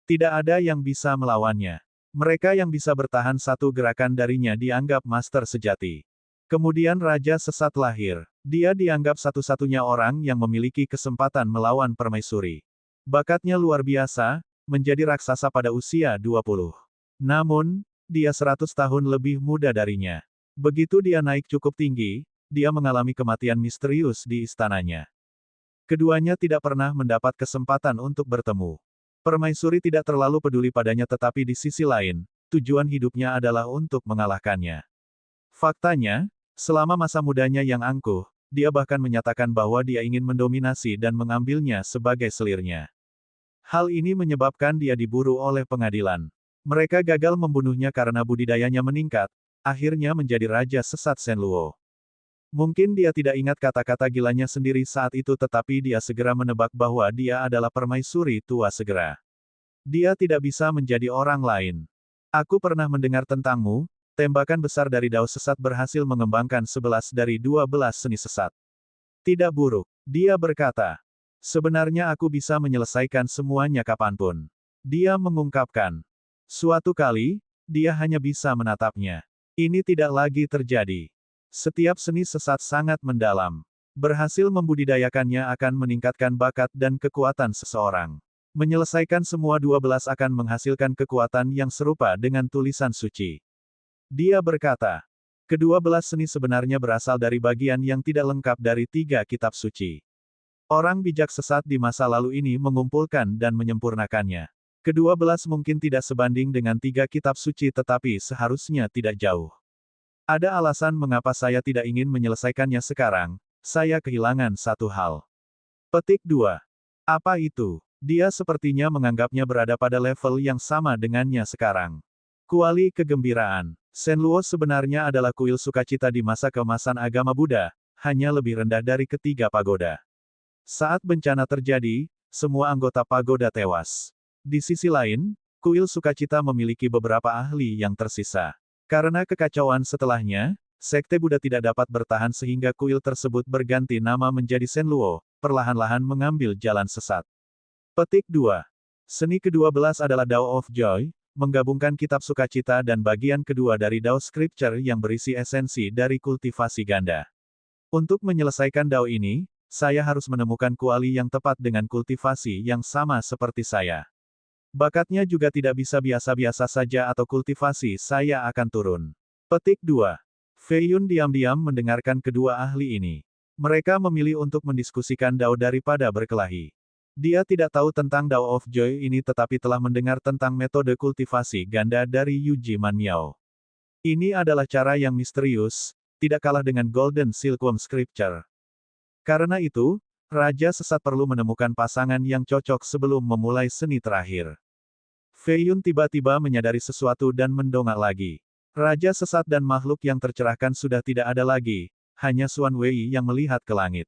Tidak ada yang bisa melawannya. Mereka yang bisa bertahan satu gerakan darinya dianggap master sejati. Kemudian Raja Sesat lahir. Dia dianggap satu-satunya orang yang memiliki kesempatan melawan permaisuri. Bakatnya luar biasa, menjadi raksasa pada usia 20. Namun, dia 100 tahun lebih muda darinya. Begitu dia naik cukup tinggi, dia mengalami kematian misterius di istananya. Keduanya tidak pernah mendapat kesempatan untuk bertemu. Permaisuri tidak terlalu peduli padanya tetapi di sisi lain, tujuan hidupnya adalah untuk mengalahkannya. Faktanya, selama masa mudanya yang angkuh, dia bahkan menyatakan bahwa dia ingin mendominasi dan mengambilnya sebagai selirnya. Hal ini menyebabkan dia diburu oleh pengadilan. Mereka gagal membunuhnya karena budidayanya meningkat, akhirnya menjadi Raja Sesat Shenluo. Mungkin dia tidak ingat kata-kata gilanya sendiri saat itu tetapi dia segera menebak bahwa dia adalah permaisuri tua segera. Dia tidak bisa menjadi orang lain. Aku pernah mendengar tentangmu, tembakan besar dari Dao Sesat berhasil mengembangkan 11 dari 12 seni sesat. Tidak buruk, dia berkata. Sebenarnya aku bisa menyelesaikan semuanya kapanpun. Dia mengungkapkan. Suatu kali, dia hanya bisa menatapnya. Ini tidak lagi terjadi. Setiap seni sesat sangat mendalam. Berhasil membudidayakannya akan meningkatkan bakat dan kekuatan seseorang. Menyelesaikan semua 12 akan menghasilkan kekuatan yang serupa dengan tulisan suci. Dia berkata, kedua belas seni sebenarnya berasal dari bagian yang tidak lengkap dari 3 kitab suci. Orang bijak sesat di masa lalu ini mengumpulkan dan menyempurnakannya. Kedua belas mungkin tidak sebanding dengan 3 kitab suci tetapi seharusnya tidak jauh. Ada alasan mengapa saya tidak ingin menyelesaikannya sekarang, saya kehilangan satu hal. Petik 2. Apa itu? Dia sepertinya menganggapnya berada pada level yang sama dengannya sekarang. Kuali kegembiraan. Shenluo sebenarnya adalah kuil sukacita di masa keemasan agama Buddha, hanya lebih rendah dari ketiga pagoda. Saat bencana terjadi, semua anggota pagoda tewas. Di sisi lain, kuil sukacita memiliki beberapa ahli yang tersisa. Karena kekacauan setelahnya, Sekte Buddha tidak dapat bertahan sehingga kuil tersebut berganti nama menjadi Shenluo, perlahan-lahan mengambil jalan sesat. Petik 2. Seni ke-12 adalah Dao of Joy, menggabungkan kitab sukacita dan bagian kedua dari Dao Scripture yang berisi esensi dari kultivasi ganda. Untuk menyelesaikan Dao ini, saya harus menemukan kuali yang tepat dengan kultivasi yang sama seperti saya. Bakatnya juga tidak bisa biasa-biasa saja atau kultivasi saya akan turun. Petik 2. Fei Yun diam-diam mendengarkan kedua ahli ini. Mereka memilih untuk mendiskusikan Dao daripada berkelahi. Dia tidak tahu tentang Dao of Joy ini tetapi telah mendengar tentang metode kultivasi ganda dari Yuji Manmiao. Ini adalah cara yang misterius, tidak kalah dengan Golden Silkworm Scripture. Karena itu, Raja Sesat perlu menemukan pasangan yang cocok sebelum memulai seni terakhir. Fei Yun tiba-tiba menyadari sesuatu dan mendongak lagi. Raja Sesat dan makhluk yang tercerahkan sudah tidak ada lagi, hanya Xuan Wei yang melihat ke langit.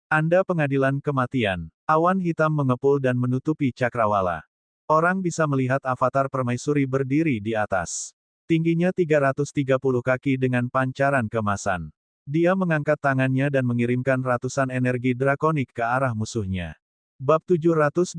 Anda pengadilan kematian. Awan hitam mengepul dan menutupi cakrawala. Orang bisa melihat avatar permaisuri berdiri di atas. Tingginya 330 kaki dengan pancaran kemasan. Dia mengangkat tangannya dan mengirimkan ratusan energi drakonik ke arah musuhnya. Bab 780,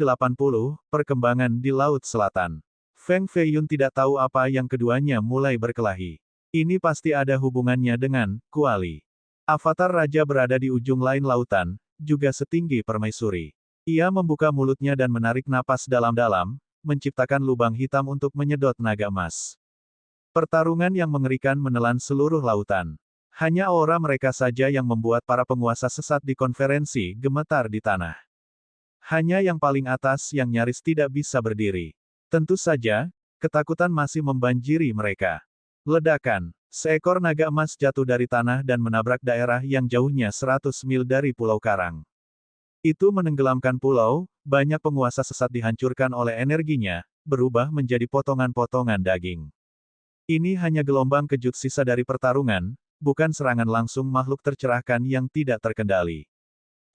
Perkembangan di Laut Selatan. Feng Fei Yun tidak tahu apa yang keduanya mulai berkelahi. Ini pasti ada hubungannya dengan kuali. Avatar Raja berada di ujung lain lautan, juga setinggi permaisuri. Ia membuka mulutnya dan menarik napas dalam-dalam, menciptakan lubang hitam untuk menyedot naga emas. Pertarungan yang mengerikan menelan seluruh lautan. Hanya aura mereka saja yang membuat para penguasa sesat di konferensi gemetar di tanah. Hanya yang paling atas yang nyaris tidak bisa berdiri. Tentu saja, Ketakutan masih membanjiri mereka. Ledakan. Seekor naga emas jatuh dari tanah dan menabrak daerah yang jauhnya 100 mil dari Pulau Karang. Itu menenggelamkan pulau, banyak penguasa sesat dihancurkan oleh energinya, berubah menjadi potongan-potongan daging. Ini hanya gelombang kejut sisa dari pertarungan, bukan serangan langsung makhluk tercerahkan yang tidak terkendali.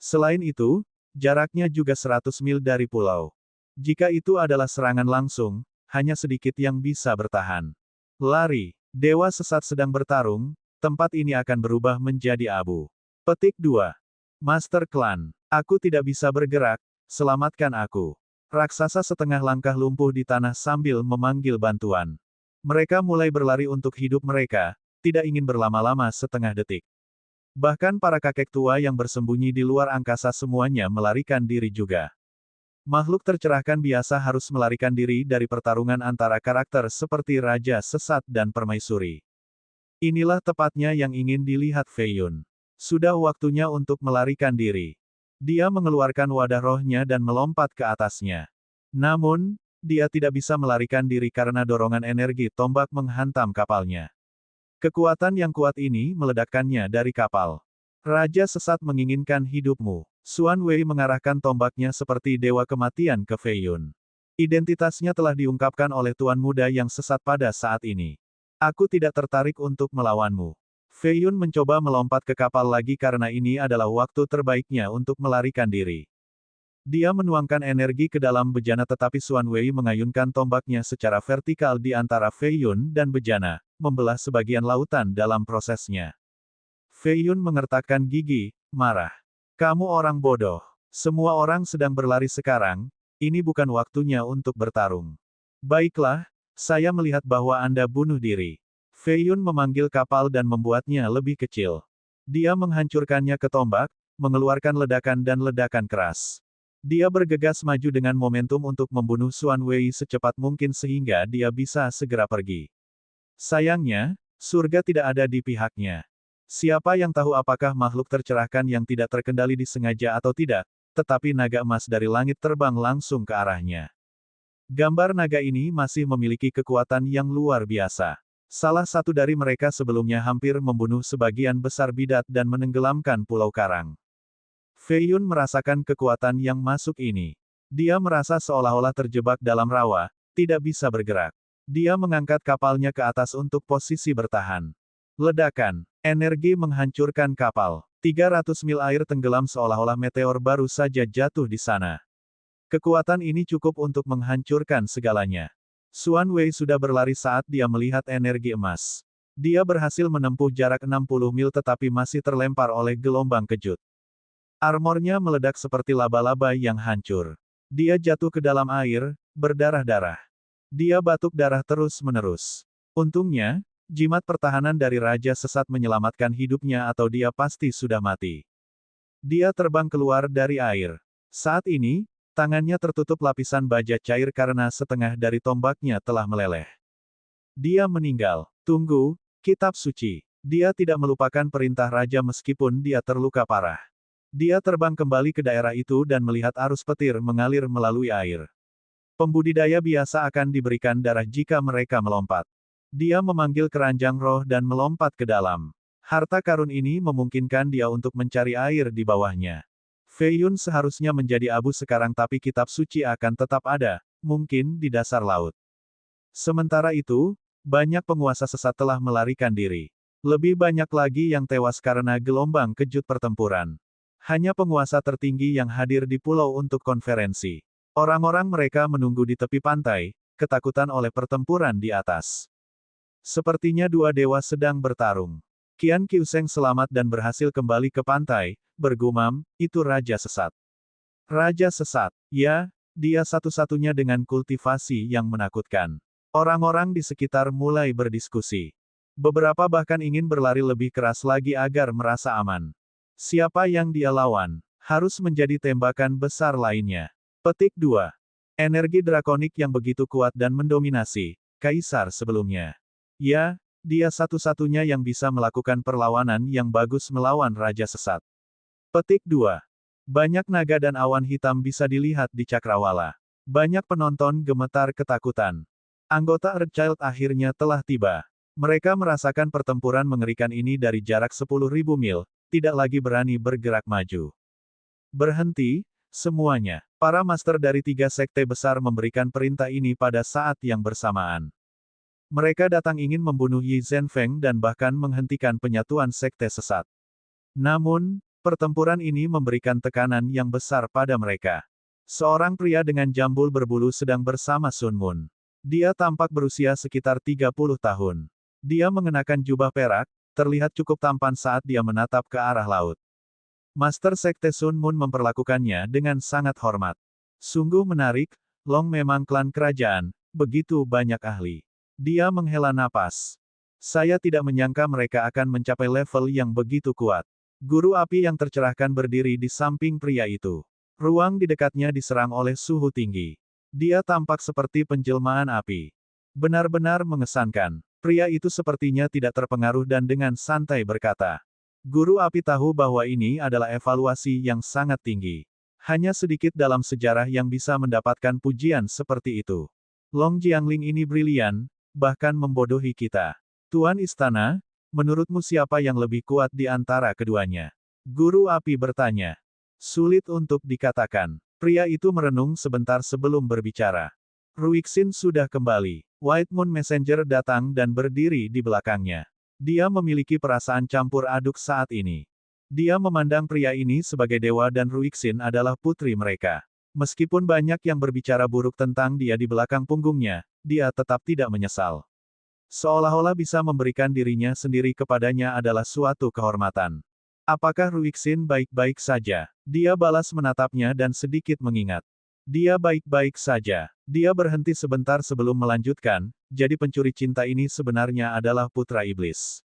Selain itu, jaraknya juga 100 mil dari pulau. Jika itu adalah serangan langsung, hanya sedikit yang bisa bertahan. Lari. Dewa sesat sedang bertarung, tempat ini akan berubah menjadi abu. Petik 2. Master Klan. Aku tidak bisa bergerak, selamatkan aku. Raksasa setengah langkah lumpuh di tanah sambil memanggil bantuan. Mereka mulai berlari untuk hidup mereka, tidak ingin berlama-lama setengah detik. Bahkan para kakek tua yang bersembunyi di luar angkasa semuanya melarikan diri juga. Makhluk tercerahkan biasa harus melarikan diri dari pertarungan antara karakter seperti Raja Sesat dan Permaisuri. Inilah tepatnya yang ingin dilihat Fei Yun. Sudah waktunya untuk melarikan diri. Dia mengeluarkan wadah rohnya dan melompat ke atasnya. Namun, dia tidak bisa melarikan diri karena dorongan energi tombak menghantam kapalnya. Kekuatan yang kuat ini meledakkannya dari kapal. Raja Sesat menginginkan hidupmu. Xuan Wei mengarahkan tombaknya seperti dewa kematian ke Fei Yun. Identitasnya telah diungkapkan oleh Tuan Muda yang sesat pada saat ini. Aku tidak tertarik untuk melawanmu. Fei Yun mencoba melompat ke kapal lagi karena ini adalah waktu terbaiknya untuk melarikan diri. Dia menuangkan energi ke dalam bejana tetapi Xuan Wei mengayunkan tombaknya secara vertikal di antara Fei Yun dan bejana, membelah sebagian lautan dalam prosesnya. Fei Yun mengertakkan gigi, marah. Kamu orang bodoh. Semua orang sedang berlari sekarang, ini bukan waktunya untuk bertarung. Baiklah, saya melihat bahwa Anda bunuh diri. Fei Yun memanggil kapal dan membuatnya lebih kecil. Dia menghancurkannya ke tombak, mengeluarkan ledakan dan ledakan keras. Dia bergegas maju dengan momentum untuk membunuh Xuan Wei secepat mungkin sehingga dia bisa segera pergi. Sayangnya, surga tidak ada di pihaknya. Siapa yang tahu apakah makhluk tercerahkan yang tidak terkendali disengaja atau tidak, tetapi naga emas dari langit terbang langsung ke arahnya. Gambar naga ini masih memiliki kekuatan yang luar biasa. Salah satu dari mereka sebelumnya hampir membunuh sebagian besar bidat dan menenggelamkan Pulau Karang. Fei Yun merasakan kekuatan yang masuk ini. Dia merasa seolah-olah terjebak dalam rawa, tidak bisa bergerak. Dia mengangkat kapalnya ke atas untuk posisi bertahan. Ledakan. Energi menghancurkan kapal. 300 mil air tenggelam seolah-olah meteor baru saja jatuh di sana. Kekuatan ini cukup untuk menghancurkan segalanya. Xuan Wei sudah berlari saat dia melihat energi emas. Dia berhasil menempuh jarak 60 mil tetapi masih terlempar oleh gelombang kejut. Armornya meledak seperti laba-laba yang hancur. Dia jatuh ke dalam air, berdarah-darah. Dia batuk darah terus-menerus. Untungnya, jimat pertahanan dari Raja Sesat menyelamatkan hidupnya atau dia pasti sudah mati. Dia terbang keluar dari air. Saat ini, tangannya tertutup lapisan baja cair karena setengah dari tombaknya telah meleleh. Dia meninggal. Tunggu, kitab suci. Dia tidak melupakan perintah raja meskipun dia terluka parah. Dia terbang kembali ke daerah itu dan melihat arus petir mengalir melalui air. Pembudidaya biasa akan diberikan darah jika mereka melompat. Dia memanggil keranjang roh dan melompat ke dalam. Harta karun ini memungkinkan dia untuk mencari air di bawahnya. Fei Yun seharusnya menjadi abu sekarang tapi kitab suci akan tetap ada, mungkin di dasar laut. Sementara itu, banyak penguasa sesat telah melarikan diri. Lebih banyak lagi yang tewas karena gelombang kejut pertempuran. Hanya penguasa tertinggi yang hadir di pulau untuk konferensi. Orang-orang mereka menunggu di tepi pantai, ketakutan oleh pertempuran di atas. Sepertinya dua dewa sedang bertarung. Qian Qiuseng selamat dan berhasil kembali ke pantai, bergumam, itu Raja Sesat. Raja Sesat, ya, dia satu-satunya dengan kultivasi yang menakutkan. Orang-orang di sekitar mulai berdiskusi. Beberapa bahkan ingin berlari lebih keras lagi agar merasa aman. Siapa yang dia lawan, harus menjadi tembakan besar lainnya. Petik 2. Energi drakonik yang begitu kuat dan mendominasi, Kaisar sebelumnya. Ya, dia satu-satunya yang bisa melakukan perlawanan yang bagus melawan Raja Sesat. Petik 2. Banyak naga dan awan hitam bisa dilihat di cakrawala. Banyak penonton gemetar ketakutan. Anggota Earthchild akhirnya telah tiba. Mereka merasakan pertempuran mengerikan ini dari jarak 10.000 mil, tidak lagi berani bergerak maju. Berhenti, semuanya. Para master dari 3 sekte besar memberikan perintah ini pada saat yang bersamaan. Mereka datang ingin membunuh Yi Zhenfeng dan bahkan menghentikan penyatuan sekte sesat. Namun, pertempuran ini memberikan tekanan yang besar pada mereka. Seorang pria dengan jambul berbulu sedang bersama Sun Moon. Dia tampak berusia sekitar 30 tahun. Dia mengenakan jubah perak, terlihat cukup tampan saat dia menatap ke arah laut. Master Sekte Sun Moon memperlakukannya dengan sangat hormat. Sungguh menarik, Long memang klan kerajaan, begitu banyak ahli. Dia menghela napas. Saya tidak menyangka mereka akan mencapai level yang begitu kuat. Guru api yang tercerahkan berdiri di samping pria itu. Ruang di dekatnya diserang oleh suhu tinggi. Dia tampak seperti penjelmaan api. Benar-benar mengesankan. Pria itu sepertinya tidak terpengaruh dan dengan santai berkata. Guru api tahu bahwa ini adalah evaluasi yang sangat tinggi. Hanya sedikit dalam sejarah yang bisa mendapatkan pujian seperti itu. Long Jiangling ini brilian, bahkan membodohi kita. Tuan Istana, menurutmu siapa yang lebih kuat di antara keduanya? Guru api bertanya. Sulit untuk dikatakan. Pria itu merenung sebentar sebelum berbicara. Ruixin sudah kembali. White Moon Messenger datang dan berdiri di belakangnya. Dia memiliki perasaan campur aduk saat ini. Dia memandang pria ini sebagai dewa dan Ruixin adalah putri mereka. Meskipun banyak yang berbicara buruk tentang dia di belakang punggungnya, dia tetap tidak menyesal. Seolah-olah bisa memberikan dirinya sendiri kepadanya adalah suatu kehormatan. Apakah Ruixin baik-baik saja? Dia balas menatapnya dan sedikit mengingat. Dia baik-baik saja. Dia berhenti sebentar sebelum melanjutkan, jadi pencuri cinta ini sebenarnya adalah putra iblis.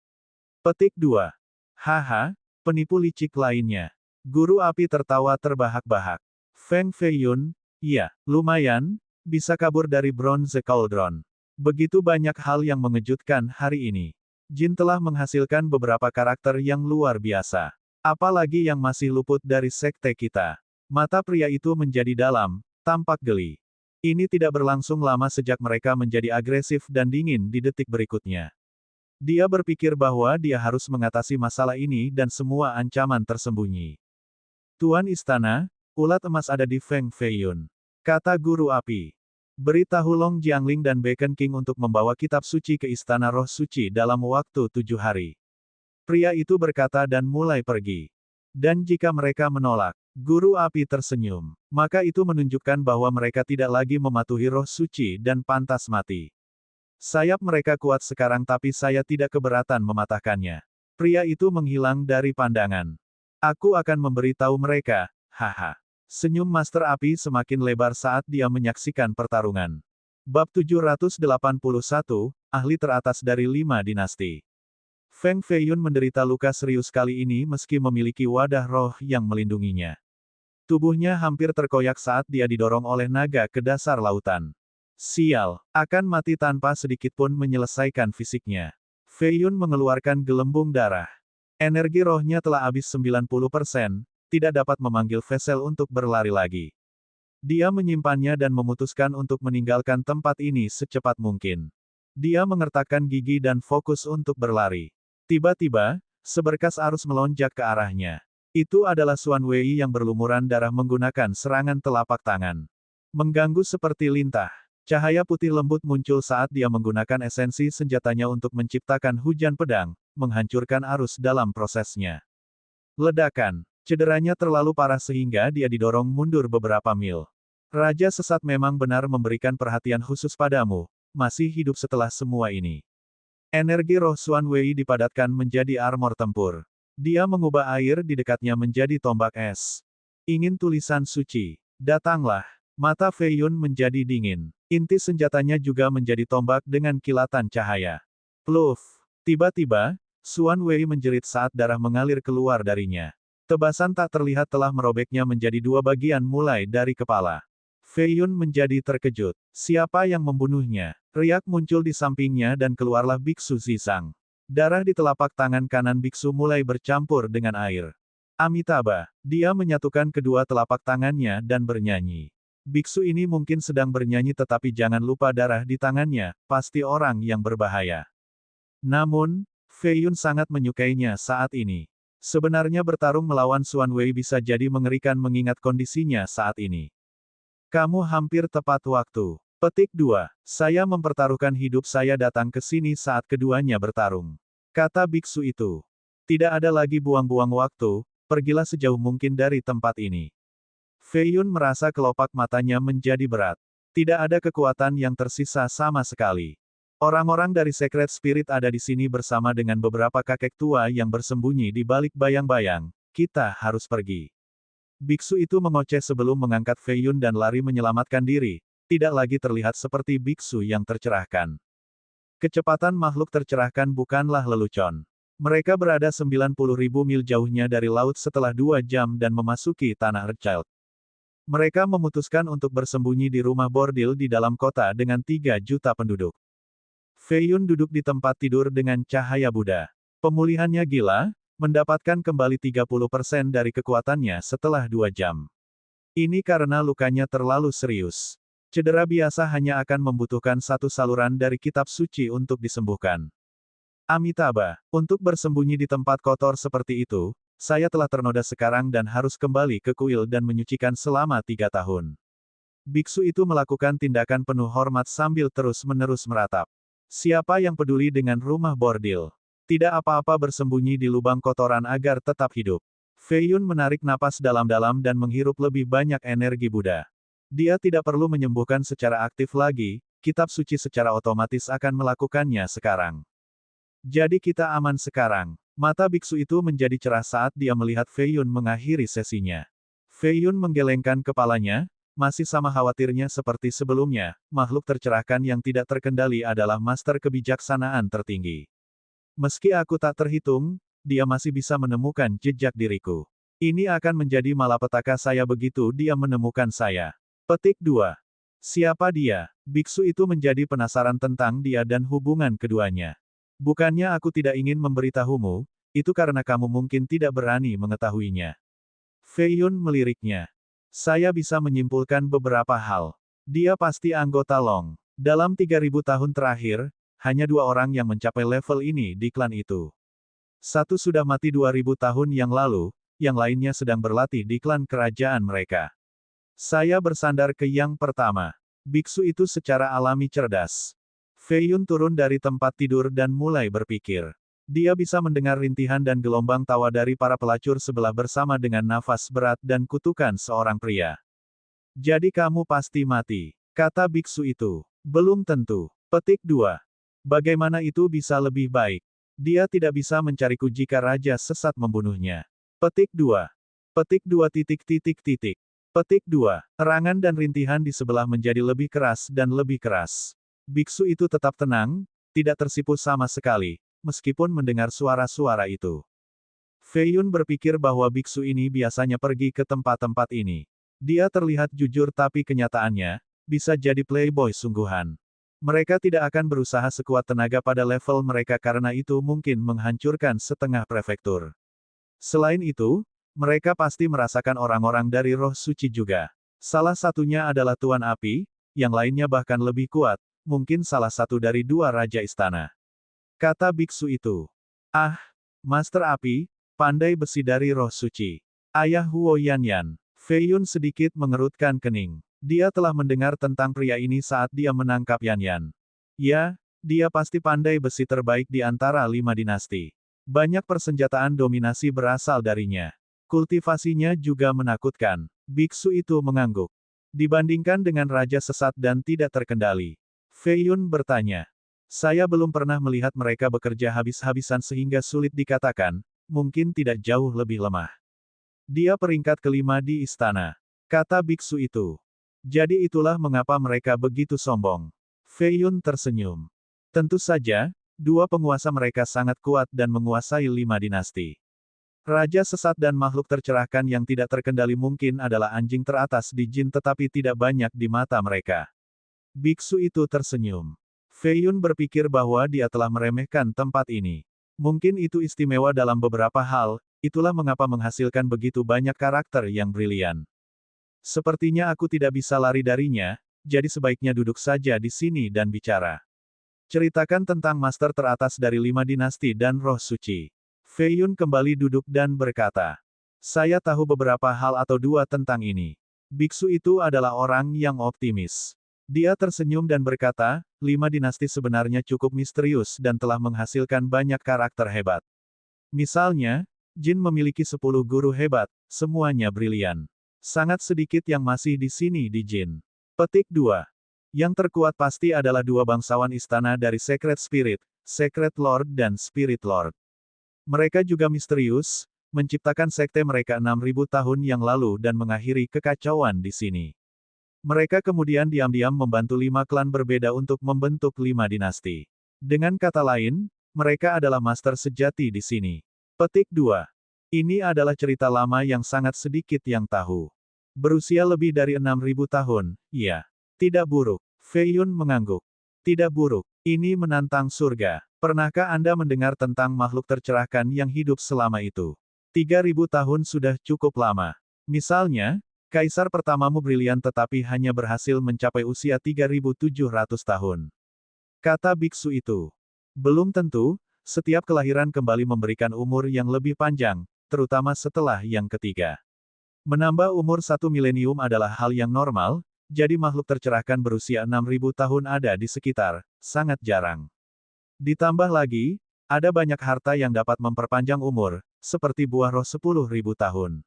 Petik 2. Haha, penipu licik lainnya. Guru api tertawa terbahak-bahak. Feng Feiyun, iya, lumayan, bisa kabur dari Bronze Cauldron. Begitu banyak hal yang mengejutkan hari ini. Jin telah menghasilkan beberapa karakter yang luar biasa. Apalagi yang masih luput dari sekte kita. Mata pria itu menjadi dalam, tampak geli. Ini tidak berlangsung lama sejak mereka menjadi agresif dan dingin di detik berikutnya. Dia berpikir bahwa dia harus mengatasi masalah ini dan semua ancaman tersembunyi. Tuan Istana, ulat emas ada di Feng Feiyun. Kata guru api. Beritahu Long Jiangling dan Bacon King untuk membawa kitab suci ke Istana Roh Suci dalam waktu 7 hari. Pria itu berkata dan mulai pergi. Dan jika mereka menolak, guru api tersenyum, maka itu menunjukkan bahwa mereka tidak lagi mematuhi roh suci dan pantas mati. Sayap mereka kuat sekarang tapi saya tidak keberatan mematahkannya. Pria itu menghilang dari pandangan. Aku akan memberitahu mereka, haha. Senyum Master Api semakin lebar saat dia menyaksikan pertarungan. Bab 781, Ahli Teratas dari 5 Dinasti. Feng Feiyun menderita luka serius kali ini meski memiliki wadah roh yang melindunginya. Tubuhnya hampir terkoyak saat dia didorong oleh naga ke dasar lautan. Sial, akan mati tanpa sedikit pun menyelesaikan fisiknya. Feiyun mengeluarkan gelembung darah. Energi rohnya telah habis 90%, tidak dapat memanggil Vessel untuk berlari lagi. Dia menyimpannya dan memutuskan untuk meninggalkan tempat ini secepat mungkin. Dia mengertakkan gigi dan fokus untuk berlari. Tiba-tiba, seberkas arus melonjak ke arahnya. Itu adalah Xuan Wei yang berlumuran darah menggunakan serangan telapak tangan. Mengganggu seperti lintah. Cahaya putih lembut muncul saat dia menggunakan esensi senjatanya untuk menciptakan hujan pedang, menghancurkan arus dalam prosesnya. Ledakan. Cederanya terlalu parah sehingga dia didorong mundur beberapa mil. Raja Sesat memang benar memberikan perhatian khusus padamu, masih hidup setelah semua ini. Energi roh Xuan Wei dipadatkan menjadi armor tempur. Dia mengubah air di dekatnya menjadi tombak es. Ingin tulisan suci. Datanglah. Mata Feiyun menjadi dingin. Inti senjatanya juga menjadi tombak dengan kilatan cahaya. Pluf. Tiba-tiba, Xuan Wei menjerit saat darah mengalir keluar darinya. Tebasan tak terlihat telah merobeknya menjadi 2 bagian mulai dari kepala. Feiyun menjadi terkejut. Siapa yang membunuhnya? Riak muncul di sampingnya dan keluarlah Biksu Zizang. Darah di telapak tangan kanan biksu mulai bercampur dengan air. Amitabha. Dia menyatukan kedua telapak tangannya dan bernyanyi. Biksu ini mungkin sedang bernyanyi tetapi jangan lupa darah di tangannya, pasti orang yang berbahaya. Namun, Fei Yun sangat menyukainya saat ini. Sebenarnya bertarung melawan Xuan Wei bisa jadi mengerikan mengingat kondisinya saat ini. Kamu hampir tepat waktu. Petik 2. Saya mempertaruhkan hidup saya datang ke sini saat keduanya bertarung. Kata biksu itu. Tidak ada lagi buang-buang waktu, pergilah sejauh mungkin dari tempat ini. Fei Yun merasa kelopak matanya menjadi berat. Tidak ada kekuatan yang tersisa sama sekali. Orang-orang dari Secret Spirit ada di sini bersama dengan beberapa kakek tua yang bersembunyi di balik bayang-bayang. Kita harus pergi. Biksu itu mengoceh sebelum mengangkat Fei Yun dan lari menyelamatkan diri, tidak lagi terlihat seperti biksu yang tercerahkan. Kecepatan makhluk tercerahkan bukanlah lelucon. Mereka berada 90.000 mil jauhnya dari laut setelah 2 jam dan memasuki tanah Erchild. Mereka memutuskan untuk bersembunyi di rumah bordil di dalam kota dengan 3 juta penduduk. Fei Yun duduk di tempat tidur dengan cahaya Buddha. Pemulihannya gila, mendapatkan kembali 30% dari kekuatannya setelah 2 jam. Ini karena lukanya terlalu serius. Cedera biasa hanya akan membutuhkan 1 saluran dari kitab suci untuk disembuhkan. Amitabha, untuk bersembunyi di tempat kotor seperti itu, saya telah ternoda sekarang dan harus kembali ke kuil dan menyucikan selama 3 tahun. Biksu itu melakukan tindakan penuh hormat sambil terus-menerus meratap. Siapa yang peduli dengan rumah bordil? Tidak apa-apa bersembunyi di lubang kotoran agar tetap hidup. Fei Yun menarik napas dalam-dalam dan menghirup lebih banyak energi Buddha. Dia tidak perlu menyembuhkan secara aktif lagi, kitab suci secara otomatis akan melakukannya sekarang. Jadi kita aman sekarang. Mata biksu itu menjadi cerah saat dia melihat Fei Yun mengakhiri sesinya. Fei Yun menggelengkan kepalanya, masih sama khawatirnya seperti sebelumnya, makhluk tercerahkan yang tidak terkendali adalah master kebijaksanaan tertinggi. Meski aku tak terhitung, dia masih bisa menemukan jejak diriku. Ini akan menjadi malapetaka saya begitu dia menemukan saya. Petik 2. Siapa dia? Biksu itu menjadi penasaran tentang dia dan hubungan keduanya. Bukannya aku tidak ingin memberitahumu, itu karena kamu mungkin tidak berani mengetahuinya. Fei Yun meliriknya. Saya bisa menyimpulkan beberapa hal. Dia pasti anggota Long. Dalam 3000 tahun terakhir, hanya 2 orang yang mencapai level ini di klan itu. Satu sudah mati 2000 tahun yang lalu, yang lainnya sedang berlatih di klan kerajaan mereka. Saya bersandar ke yang pertama. Biksu itu secara alami cerdas. Fei Yun turun dari tempat tidur dan mulai berpikir. Dia bisa mendengar rintihan dan gelombang tawa dari para pelacur sebelah bersama dengan nafas berat dan kutukan seorang pria. Jadi kamu pasti mati, kata biksu itu. Belum tentu. Petik 2. Bagaimana itu bisa lebih baik? Dia tidak bisa mencariku jika raja sesat membunuhnya. Petik 2. Petik 2 titik titik titik. Petik 2. Erangan dan rintihan di sebelah menjadi lebih keras dan lebih keras. Biksu itu tetap tenang, tidak tersipu sama sekali, meskipun mendengar suara-suara itu. Fei Yun berpikir bahwa biksu ini biasanya pergi ke tempat-tempat ini. Dia terlihat jujur tapi kenyataannya, bisa jadi playboy sungguhan. Mereka tidak akan berusaha sekuat tenaga pada level mereka karena itu mungkin menghancurkan setengah prefektur. Selain itu, mereka pasti merasakan orang-orang dari roh suci juga. Salah satunya adalah Tuan Api, yang lainnya bahkan lebih kuat, mungkin salah satu dari 2 raja istana. Kata biksu itu. Ah, Master Api, pandai besi dari roh suci. Ayah Huo Yanyan. Fei Yun sedikit mengerutkan kening. Dia telah mendengar tentang pria ini saat dia menangkap Yanyan. Ya, dia pasti pandai besi terbaik di antara 5 dinasti. Banyak persenjataan dominasi berasal darinya. Kultivasinya juga menakutkan. Biksu itu mengangguk. Dibandingkan dengan raja sesat dan tidak terkendali. Fei Yun bertanya. Saya belum pernah melihat mereka bekerja habis-habisan sehingga sulit dikatakan, mungkin tidak jauh lebih lemah. Dia peringkat kelima di istana. Kata biksu itu. Jadi itulah mengapa mereka begitu sombong. Fei Yun tersenyum. Tentu saja, 2 penguasa mereka sangat kuat dan menguasai 5 dinasti. Raja sesat dan makhluk tercerahkan yang tidak terkendali mungkin adalah anjing teratas di jin tetapi tidak banyak di mata mereka. Biksu itu tersenyum. Fei Yun berpikir bahwa dia telah meremehkan tempat ini. Mungkin itu istimewa dalam beberapa hal, itulah mengapa menghasilkan begitu banyak karakter yang brilian. Sepertinya aku tidak bisa lari darinya, jadi sebaiknya duduk saja di sini dan bicara. Ceritakan tentang master teratas dari 5 dinasti dan roh suci. Fei Yun kembali duduk dan berkata, saya tahu beberapa hal atau dua tentang ini. Biksu itu adalah orang yang optimis. Dia tersenyum dan berkata, 5 dinasti sebenarnya cukup misterius dan telah menghasilkan banyak karakter hebat. Misalnya, Jin memiliki 10 guru hebat, semuanya brilian. Sangat sedikit yang masih di sini di Jin. Petik 2. Yang terkuat pasti adalah 2 bangsawan istana dari Secret Spirit, Secret Lord dan Spirit Lord. Mereka juga misterius, menciptakan sekte mereka 6.000 tahun yang lalu dan mengakhiri kekacauan di sini. Mereka kemudian diam-diam membantu 5 klan berbeda untuk membentuk 5 dinasti. Dengan kata lain, mereka adalah master sejati di sini. Petik 2. Ini adalah cerita lama yang sangat sedikit yang tahu. Berusia lebih dari 6.000 tahun, ya. Tidak buruk. Fei Yun mengangguk. Tidak buruk. Ini menantang surga. Pernahkah Anda mendengar tentang makhluk tercerahkan yang hidup selama itu? 3.000 tahun sudah cukup lama. Misalnya, Kaisar pertamamu brilian tetapi hanya berhasil mencapai usia 3.700 tahun. Kata biksu itu. Belum tentu, setiap kelahiran kembali memberikan umur yang lebih panjang, terutama setelah yang ketiga. Menambah umur 1 milenium adalah hal yang normal, jadi makhluk tercerahkan berusia 6.000 tahun ada di sekitar, sangat jarang. Ditambah lagi, ada banyak harta yang dapat memperpanjang umur, seperti buah roh 10.000 tahun.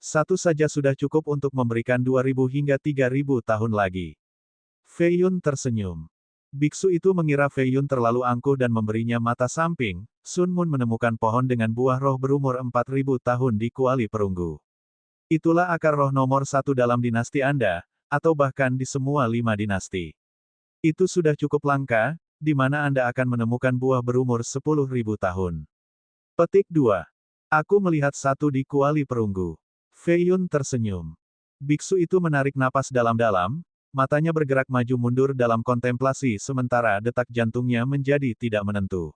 Satu saja sudah cukup untuk memberikan 2.000 hingga 3.000 tahun lagi. Fei Yun tersenyum. Biksu itu mengira Fei Yun terlalu angkuh dan memberinya mata samping. Sun Mun menemukan pohon dengan buah roh berumur 4.000 tahun di kuali perunggu. Itulah akar roh nomor 1 dalam dinasti Anda, atau bahkan di semua 5 dinasti. Itu sudah cukup langka, di mana Anda akan menemukan buah berumur 10.000 tahun. Petik 2. Aku melihat satu di kuali perunggu. Fei Yun tersenyum. Biksu itu menarik napas dalam-dalam, matanya bergerak maju mundur dalam kontemplasi sementara detak jantungnya menjadi tidak menentu.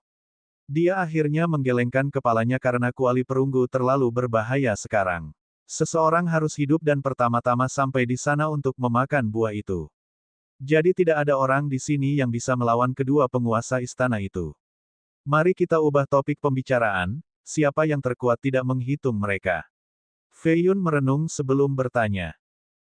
Dia akhirnya menggelengkan kepalanya karena kuali perunggu terlalu berbahaya sekarang. Seseorang harus hidup dan pertama-tama sampai di sana untuk memakan buah itu. Jadi tidak ada orang di sini yang bisa melawan kedua penguasa istana itu. Mari kita ubah topik pembicaraan, siapa yang terkuat tidak menghitung mereka. Fei Yun merenung sebelum bertanya.